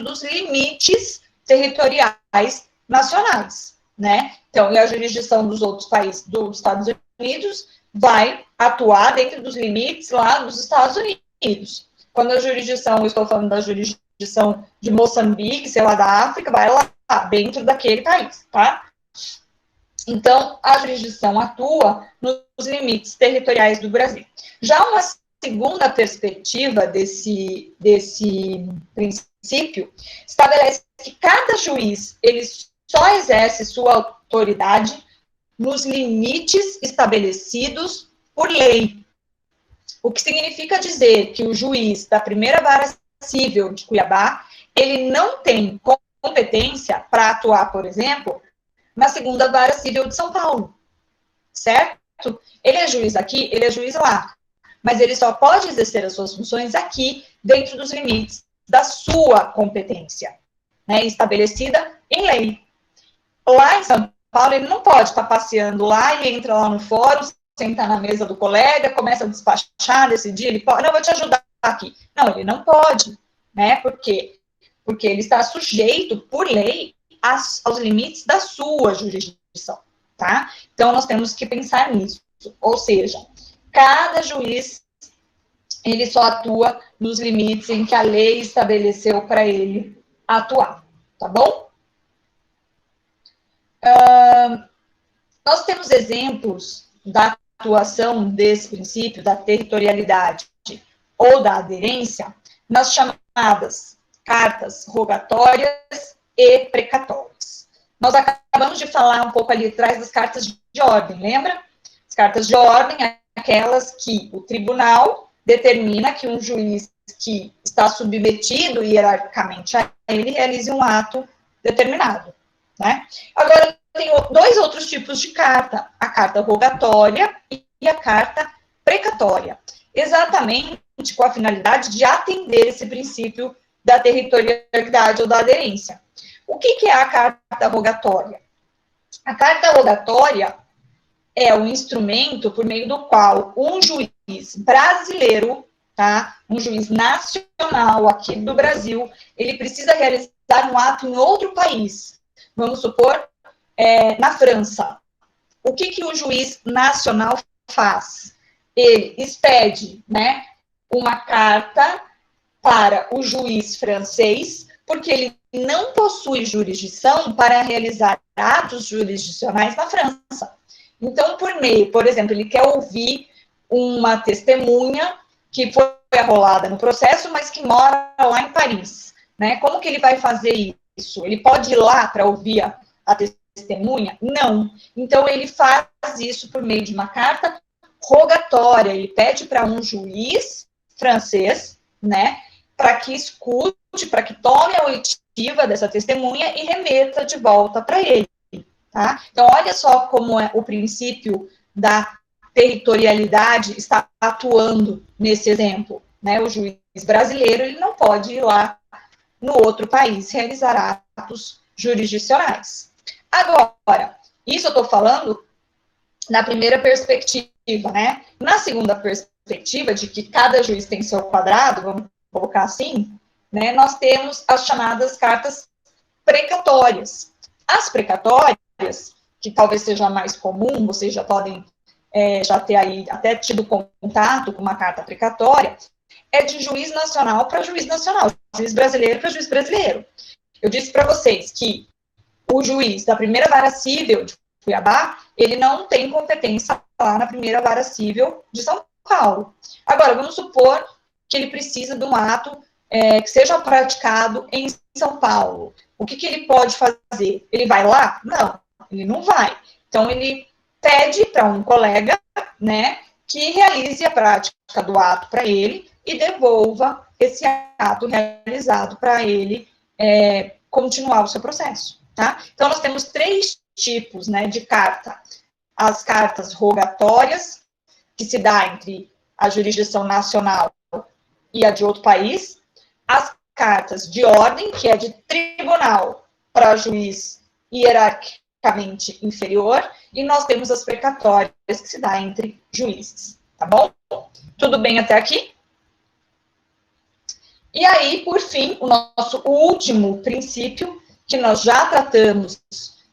dos limites territoriais nacionais, né? Então, e a jurisdição dos outros países, dos Estados Unidos, vai atuar dentro dos limites lá dos Estados Unidos. Quando a jurisdição, eu estou falando da jurisdição de Moçambique, sei lá, da África, vai lá dentro daquele país, tá? Então, a jurisdição atua nos limites territoriais do Brasil. Já uma segunda perspectiva desse princípio estabelece que cada juiz ele só exerce sua autoridade nos limites estabelecidos por lei. O que significa dizer que o juiz da primeira vara civil de Cuiabá, ele não tem competência para atuar, por exemplo, na segunda vara civil de São Paulo, certo? Ele é juiz aqui, ele é juiz lá, mas ele só pode exercer as suas funções aqui, dentro dos limites da sua competência, né, estabelecida em lei. Lá em São Paulo, ele não pode estar passeando lá e entra lá no fórum, senta na mesa do colega, começa a despachar, decidir, ele pode, não, vou te ajudar aqui. Não, ele não pode, né, por quê? Porque ele está sujeito, por lei, aos limites da sua jurisdição, tá? Então, nós temos que pensar nisso. Ou seja, cada juiz, ele só atua nos limites em que a lei estabeleceu para ele atuar, tá bom? Nós temos exemplos da atuação desse princípio, da territorialidade ou da aderência, nas chamadas cartas rogatórias e precatórias. Nós acabamos de falar um pouco ali atrás das cartas de ordem, lembra? As cartas de ordem, aquelas que o tribunal determina que um juiz que está submetido hierarquicamente a ele realize um ato determinado, né? Agora, tem dois outros tipos de carta, a carta rogatória e a carta precatória, exatamente com a finalidade de atender esse princípio da territorialidade ou da aderência. O que é a carta rogatória? A carta rogatória é um instrumento por meio do qual um juiz brasileiro, tá? Um juiz nacional aqui do Brasil, ele precisa realizar um ato em outro país. Vamos supor, na França. O que o juiz nacional faz? ele expede, né, uma carta para o juiz francês, porque ele não possui jurisdição para realizar atos jurisdicionais na França. Então, por exemplo, ele quer ouvir uma testemunha que foi arrolada no processo, mas que mora lá em Paris, né? Como que ele vai fazer isso? Ele pode ir lá para ouvir a testemunha? Não. Então, ele faz isso por meio de uma carta rogatória. Ele pede para um juiz francês, né, para que escute, para que tome a oitiva dessa testemunha e remeta de volta para ele. Tá? Então, olha só como o princípio da territorialidade está atuando nesse exemplo. Né? O juiz brasileiro ele não pode ir lá no outro país realizar atos jurisdicionais. Agora, isso eu estou falando na primeira perspectiva, né? Na segunda perspectiva, de que cada juiz tem seu quadrado, vamos colocar assim, né? Nós temos as chamadas cartas precatórias. As precatórias, que talvez seja mais comum, vocês já podem já ter aí até tido contato com uma carta precatória, é de juiz nacional para juiz nacional, juiz brasileiro para juiz brasileiro. Eu disse para vocês que o juiz da primeira vara civil de Cuiabá, ele não tem competência lá na primeira vara civil de São Paulo. Agora, vamos supor que ele precisa de um ato que seja praticado em São Paulo. O que ele pode fazer? Ele vai lá? Não, ele não vai. Então, ele pede para um colega, né, que realize a prática do ato para ele e devolva esse ato realizado para ele continuar o seu processo, tá? Então, nós temos 3 tipos, né, de carta. As cartas rogatórias, que se dá entre a jurisdição nacional e a de outro país. As cartas de ordem, que é de tribunal para juiz hierarquicamente inferior, e nós temos as precatórias, que se dá entre juízes, tá bom? Tudo bem até aqui? E aí, por fim, o nosso último princípio, que nós já tratamos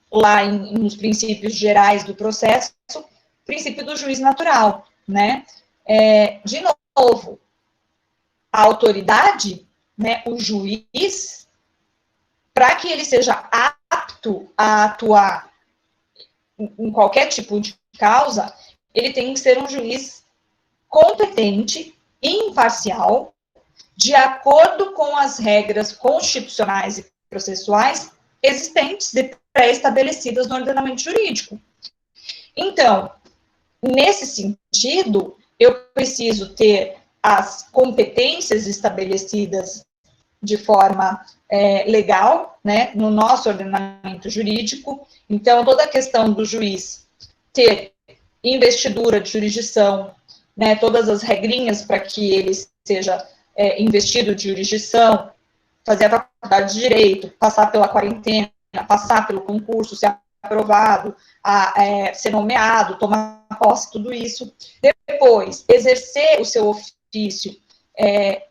lá nos princípios gerais do processo, o princípio do juiz natural, né? De novo, a autoridade, né, o juiz, para que ele seja apto a atuar em qualquer tipo de causa, ele tem que ser um juiz competente, imparcial, de acordo com as regras constitucionais e processuais existentes e pré-estabelecidas no ordenamento jurídico. Então, nesse sentido, eu preciso ter as competências estabelecidas de forma legal, né, no nosso ordenamento jurídico. Então, toda a questão do juiz ter investidura de jurisdição, né, todas as regrinhas para que ele seja investido de jurisdição, fazer a faculdade de direito, passar pela quarentena, passar pelo concurso, ser aprovado, ser nomeado, tomar posse, tudo isso. Depois, exercer o seu ofício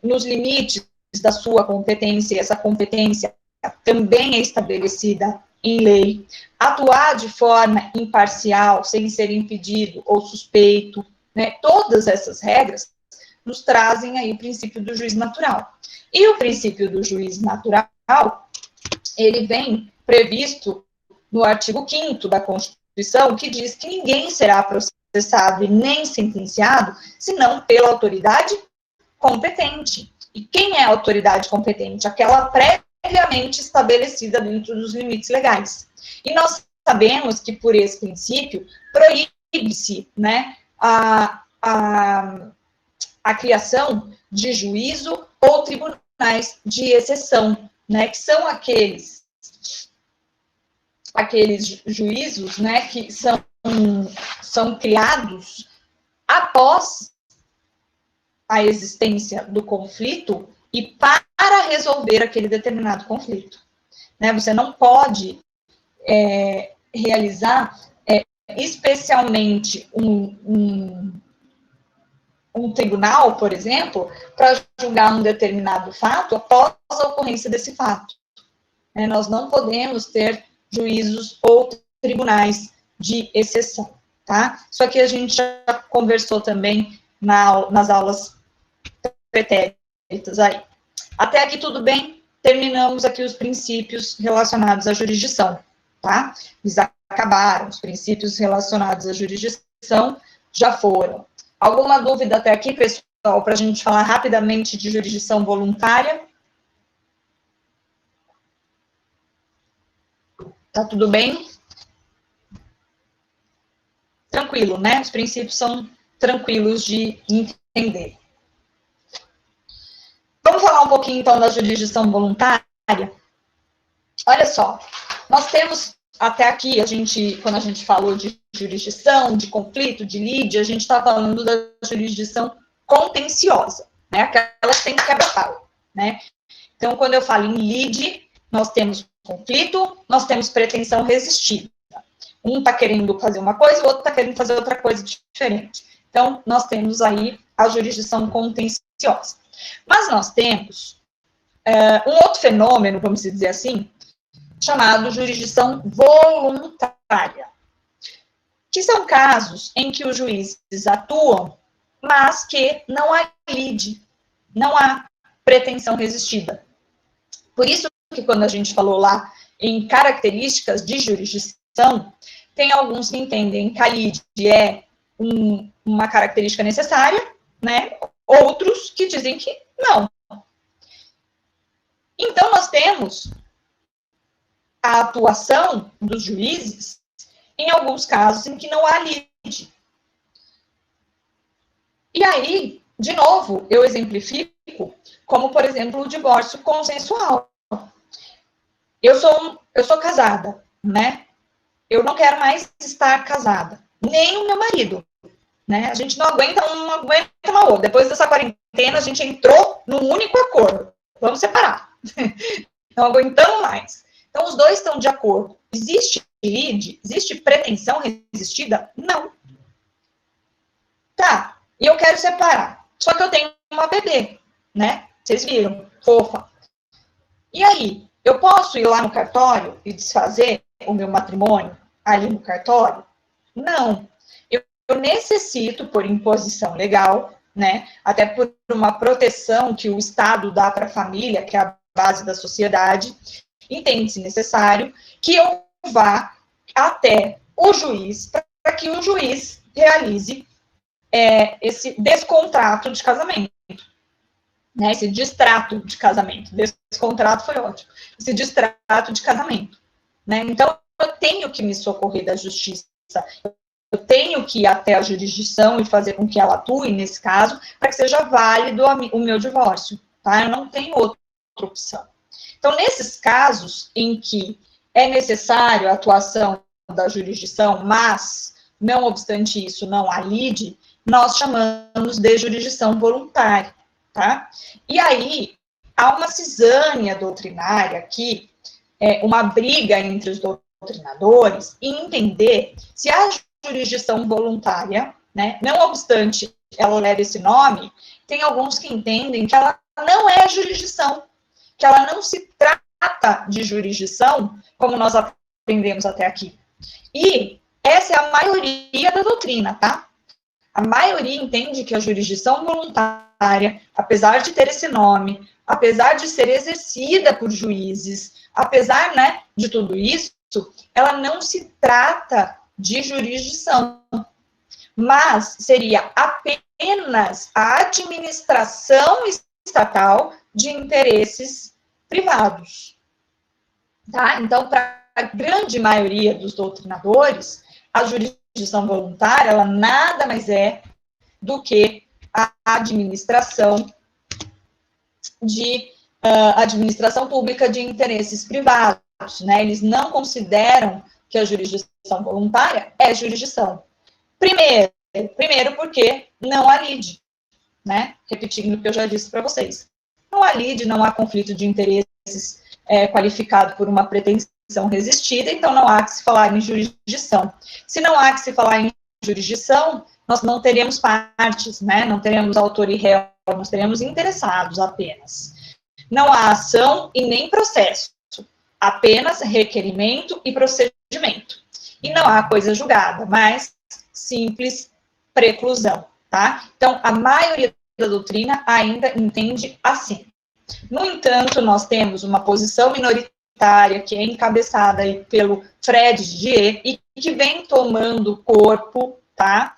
nos limites da sua competência, essa competência também é estabelecida em lei, atuar de forma imparcial, sem ser impedido ou suspeito, né? Todas essas regras nos trazem aí o princípio do juiz natural. E o princípio do juiz natural, ele vem previsto no artigo 5º da Constituição, que diz que ninguém será processado e nem sentenciado, senão pela autoridade competente. E quem é a autoridade competente? Aquela previamente estabelecida dentro dos limites legais. E nós sabemos que, por esse princípio, proíbe-se, né, a criação de juízo ou tribunais de exceção, né, que são aqueles juízos, né, que são criados após a existência do conflito e para resolver aquele determinado conflito. Né? Você não pode realizar especialmente um tribunal, por exemplo, para julgar um determinado fato após a ocorrência desse fato. Nós não podemos ter juízos ou tribunais de exceção, tá? Isso aqui a gente já conversou também nas aulas pretéritas aí. Até aqui tudo bem? Terminamos aqui os princípios relacionados à jurisdição, tá? Eles acabaram, os princípios relacionados à jurisdição já foram. Alguma dúvida até aqui, pessoal, para a gente falar rapidamente de jurisdição voluntária? Tá tudo bem? Tranquilo, né? Os princípios são tranquilos de entender. Vamos falar um pouquinho, então, da jurisdição voluntária? Olha só, nós temos, até aqui, quando a gente falou de jurisdição, de conflito, de lide, a gente está falando da jurisdição contenciosa, né? Aquela que tem quebra-pau, né? Então, quando eu falo em lide, nós temos conflito, nós temos pretensão resistida. Um está querendo fazer uma coisa, o outro está querendo fazer outra coisa diferente. Então, nós temos aí a jurisdição contenciosa. Mas nós temos um outro fenômeno, vamos dizer assim, chamado jurisdição voluntária, que são casos em que os juízes atuam, mas que não há lide, não há pretensão resistida. Por isso que quando a gente falou lá em características de jurisdição, tem alguns que entendem que a lide é uma característica necessária, né? Outros que dizem que não. Então, nós temos a atuação dos juízes em alguns casos em que não há lide. E aí, de novo, eu exemplifico como, por exemplo, o divórcio consensual. Eu sou casada, né? Eu não quero mais estar casada, nem o meu marido, né? A gente não aguenta uma outra. Depois dessa quarentena, a gente entrou num único acordo. Vamos separar. Não aguentamos mais. Então, os dois estão de acordo. Existe lide? Existe pretensão resistida? Não. Tá, e eu quero separar. Só que eu tenho uma bebê, né? Vocês viram, fofa. E aí, eu posso ir lá no cartório e desfazer o meu matrimônio ali no cartório? Não. Eu necessito, por imposição legal, né? Até por uma proteção que o Estado dá para a família, que é a base da sociedade, entende-se necessário que eu vá até o juiz para que o juiz realize esse descontrato de casamento, né? Esse distrato de casamento. Descontrato foi ótimo. Esse distrato de casamento, né? Então, eu tenho que me socorrer da justiça. Eu tenho que ir até a jurisdição e fazer com que ela atue nesse caso, para que seja válido o meu divórcio, tá? Eu não tenho outra opção. Então, nesses casos em que é necessário a atuação da jurisdição, mas, não obstante isso, não há lide, nós chamamos de jurisdição voluntária, tá? E aí, há uma cisânia doutrinária aqui, uma briga entre os doutrinadores, em entender se a jurisdição voluntária, né, não obstante ela leve esse nome, tem alguns que entendem que ela não é jurisdição, que ela não se trata de jurisdição, como nós aprendemos até aqui. E essa é a maioria da doutrina, tá? A maioria entende que a jurisdição voluntária, apesar de ter esse nome, apesar de ser exercida por juízes, apesar, né, de tudo isso, ela não se trata de jurisdição, mas seria apenas a administração estatal de interesses privados, tá? Então, para a grande maioria dos doutrinadores, a jurisdição voluntária, ela nada mais é do que a administração pública de interesses privados, né? Eles não consideram que a jurisdição voluntária é jurisdição. Primeiro porque não há lide, né? Repetindo o que eu já disse para vocês. Não há lide, não há conflito de interesses qualificado por uma pretensão resistida, então não há que se falar em jurisdição. Se não há que se falar em jurisdição, nós não teremos partes, né? Não teremos autor e réu, nós teremos interessados apenas. Não há ação e nem processo, apenas requerimento e procedimento. E não há coisa julgada, mas simples preclusão, tá? Então, a maioria da doutrina ainda entende assim. No entanto, nós temos uma posição minoritária que é encabeçada aí pelo Fred Dier e que vem tomando corpo, tá?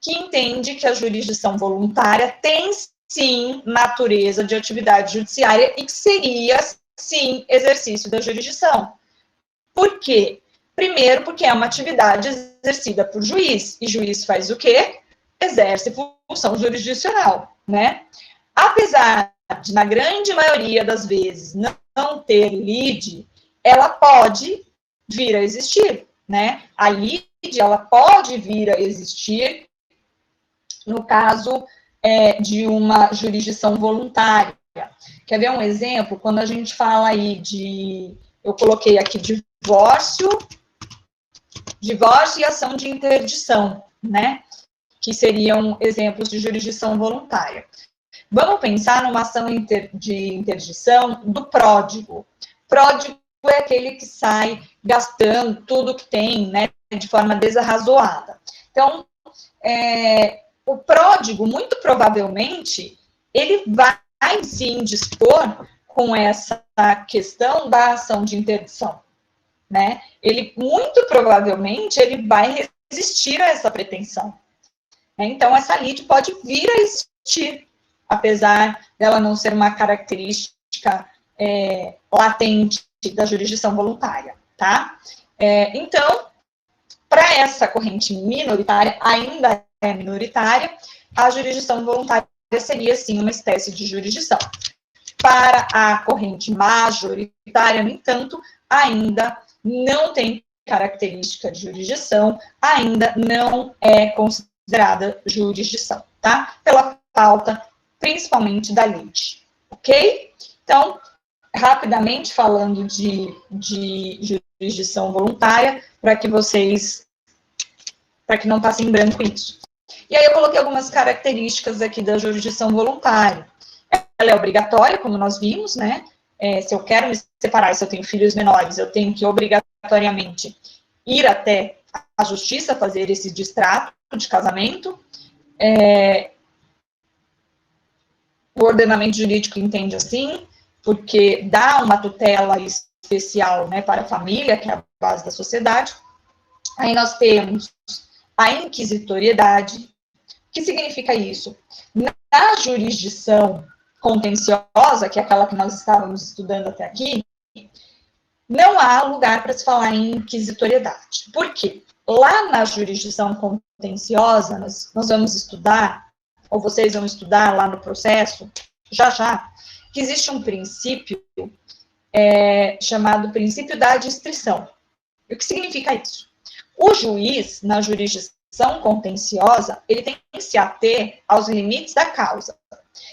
Que entende que a jurisdição voluntária tem, sim, natureza de atividade judiciária e que seria, sim, exercício da jurisdição. Por quê? Primeiro, porque é uma atividade exercida por juiz, e juiz faz o quê? Exerce função jurisdicional, né? Apesar de, na grande maioria das vezes, não ter lide, ela pode vir a existir, né? A lide, ela pode vir a existir no caso de uma jurisdição voluntária. Quer ver um exemplo? Quando a gente fala aí de, eu coloquei aqui divórcio e ação de interdição, né? Que seriam exemplos de jurisdição voluntária. Vamos pensar numa ação de interdição do pródigo. Pródigo é aquele que sai gastando tudo que tem, né, de forma desarrazoada. Então, o pródigo, muito provavelmente, ele vai se indispor com essa questão da ação de interdição, né? Ele, muito provavelmente, ele vai resistir a essa pretensão. Então, essa lide pode vir a existir, apesar dela não ser uma característica latente da jurisdição voluntária, tá? Então, para essa corrente minoritária, ainda é minoritária, a jurisdição voluntária seria, sim, uma espécie de jurisdição. Para a corrente majoritária, no entanto, ainda não tem característica de jurisdição, ainda não é considerada jurisdição, tá? Pela falta, principalmente, da lide, ok? Então, rapidamente falando de jurisdição voluntária, para que não passe em branco isso. E aí eu coloquei algumas características aqui da jurisdição voluntária. Ela é obrigatória, como nós vimos, né? Se eu quero me separar, se eu tenho filhos menores, eu tenho que obrigatoriamente ir até a justiça fazer esse distrato de casamento. O ordenamento jurídico entende assim, porque dá uma tutela especial, né, para a família, que é a base da sociedade. Aí nós temos a inquisitoriedade. O que significa isso? Na jurisdição contenciosa, que é aquela que nós estávamos estudando até aqui, não há lugar para se falar em inquisitoriedade. Por quê? Lá na jurisdição contenciosa, nós vamos estudar, ou vocês vão estudar lá no processo, já, que existe um princípio chamado princípio da distrição. E o que significa isso? O juiz, na jurisdição contenciosa, ele tem que se ater aos limites da causa.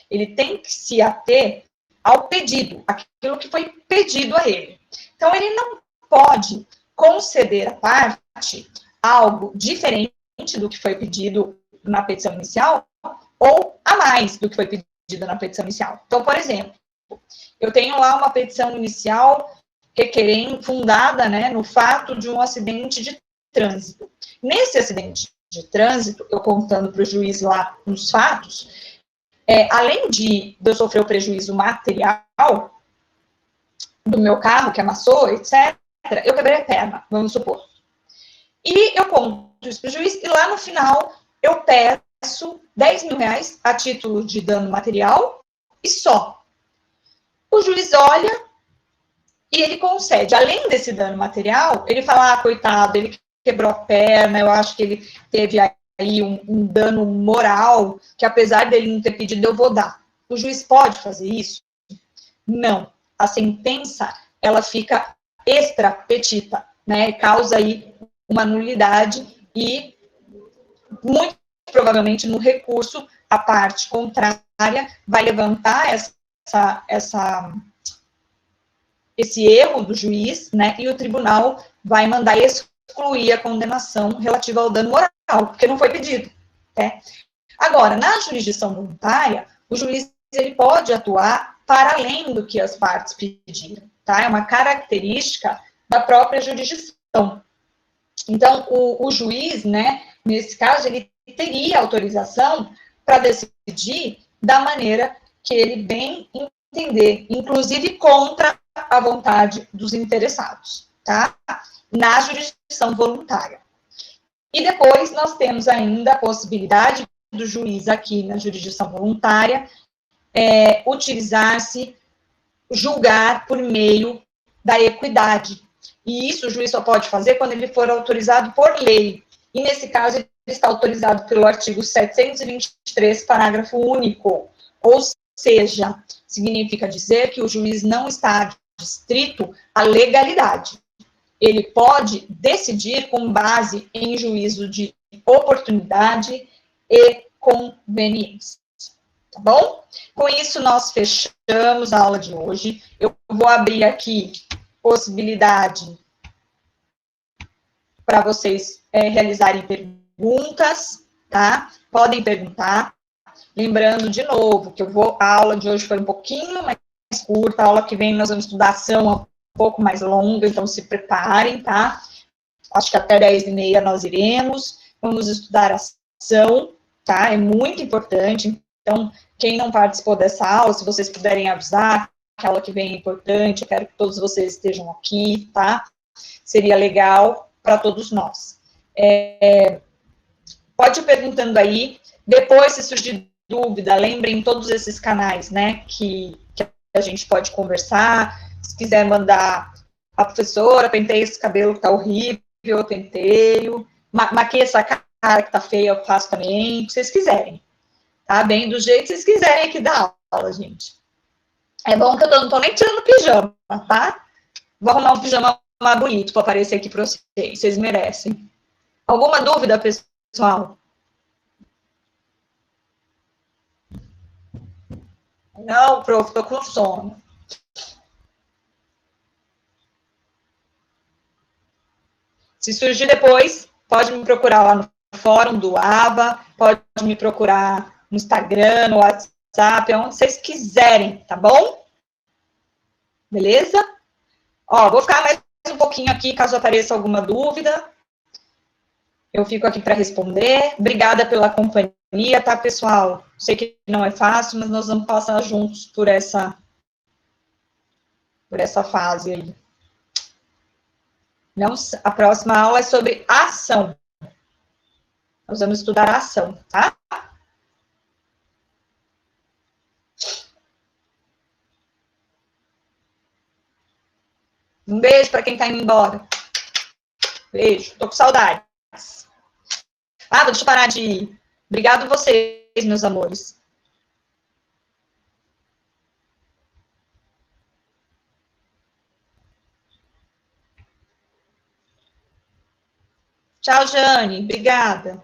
Ele tem que se ater ao pedido, aquilo que foi pedido a ele. Então, ele não pode conceder à parte algo diferente do que foi pedido na petição inicial ou a mais do que foi pedido na petição inicial. Então, por exemplo, eu tenho lá uma petição inicial requerendo, fundada, né, no fato de um acidente de trânsito. Nesse acidente de trânsito, eu contando para o juiz lá nos fatos, além de eu sofrer o prejuízo material do meu carro, que amassou, etc., eu quebrei a perna, vamos supor. E eu conto isso para o juiz, e lá no final eu peço 10 mil reais a título de dano material e só. O juiz olha e ele concede. Além desse dano material, ele fala, coitado, ele quebrou a perna, eu acho que ele teve aí um dano moral, que apesar dele não ter pedido, eu vou dar. O juiz pode fazer isso? Não. A sentença, ela fica extra petita, né? Causa aí uma nulidade e, muito provavelmente, no recurso, a parte contrária vai levantar esse erro do juiz, né? E o tribunal vai mandar excluir a condenação relativa ao dano moral, porque não foi pedido, né? Agora, na jurisdição voluntária, o juiz ele pode atuar para além do que as partes pediram, tá? É uma característica da própria jurisdição. Então, o juiz, né, nesse caso, ele teria autorização para decidir da maneira que ele bem entender, inclusive contra a vontade dos interessados, tá? Na jurisdição voluntária. E depois nós temos ainda a possibilidade do juiz aqui na jurisdição voluntária utilizar-se, julgar por meio da equidade. E isso o juiz só pode fazer quando ele for autorizado por lei. E nesse caso, ele está autorizado pelo artigo 723, parágrafo único. Ou seja, significa dizer que o juiz não está restrito à legalidade. Ele pode decidir com base em juízo de oportunidade e conveniência. Tá bom? Com isso, nós fechamos a aula de hoje. Eu vou abrir aqui possibilidade para vocês realizarem perguntas, tá? Podem perguntar. Lembrando, de novo, que a aula de hoje foi um pouquinho mais curta, a aula que vem nós vamos estudar ação um pouco mais longa, então se preparem, tá? Acho que até 10h30 nós iremos. Vamos estudar ação, tá? É muito importante. Então, quem não participou dessa aula, se vocês puderem avisar, que a aula que vem é importante, eu quero que todos vocês estejam aqui, tá? Seria legal para todos nós. Pode ir perguntando aí. Depois, se surgir dúvida, lembrem todos esses canais, né, que a gente pode conversar. Se quiser mandar a professora, pentei esse cabelo que tá horrível, eu penteio. Maquei essa cara que tá feia, eu faço também, o que vocês quiserem. Tá? Bem do jeito que vocês quiserem aqui da aula, gente. É bom que eu não tô nem tirando pijama, tá? Vou arrumar um pijama mais bonito para aparecer aqui para vocês. Vocês merecem. Alguma dúvida, pessoal? Não, prof, tô com sono. Se surgir depois, pode me procurar lá no fórum do ABA, pode me procurar no Instagram, no WhatsApp, onde vocês quiserem, tá bom? Beleza? Ó, vou ficar mais um pouquinho aqui, caso apareça alguma dúvida. Eu fico aqui para responder. Obrigada pela companhia, tá, pessoal? Sei que não é fácil, mas nós vamos passar juntos por essa fase aí. Não, a próxima aula é sobre ação. Nós vamos estudar a ação, tá? Um beijo para quem está indo embora. Beijo, tô com saudades. Deixa eu parar de ir. Obrigado vocês, meus amores. Tchau, Jane. Obrigada.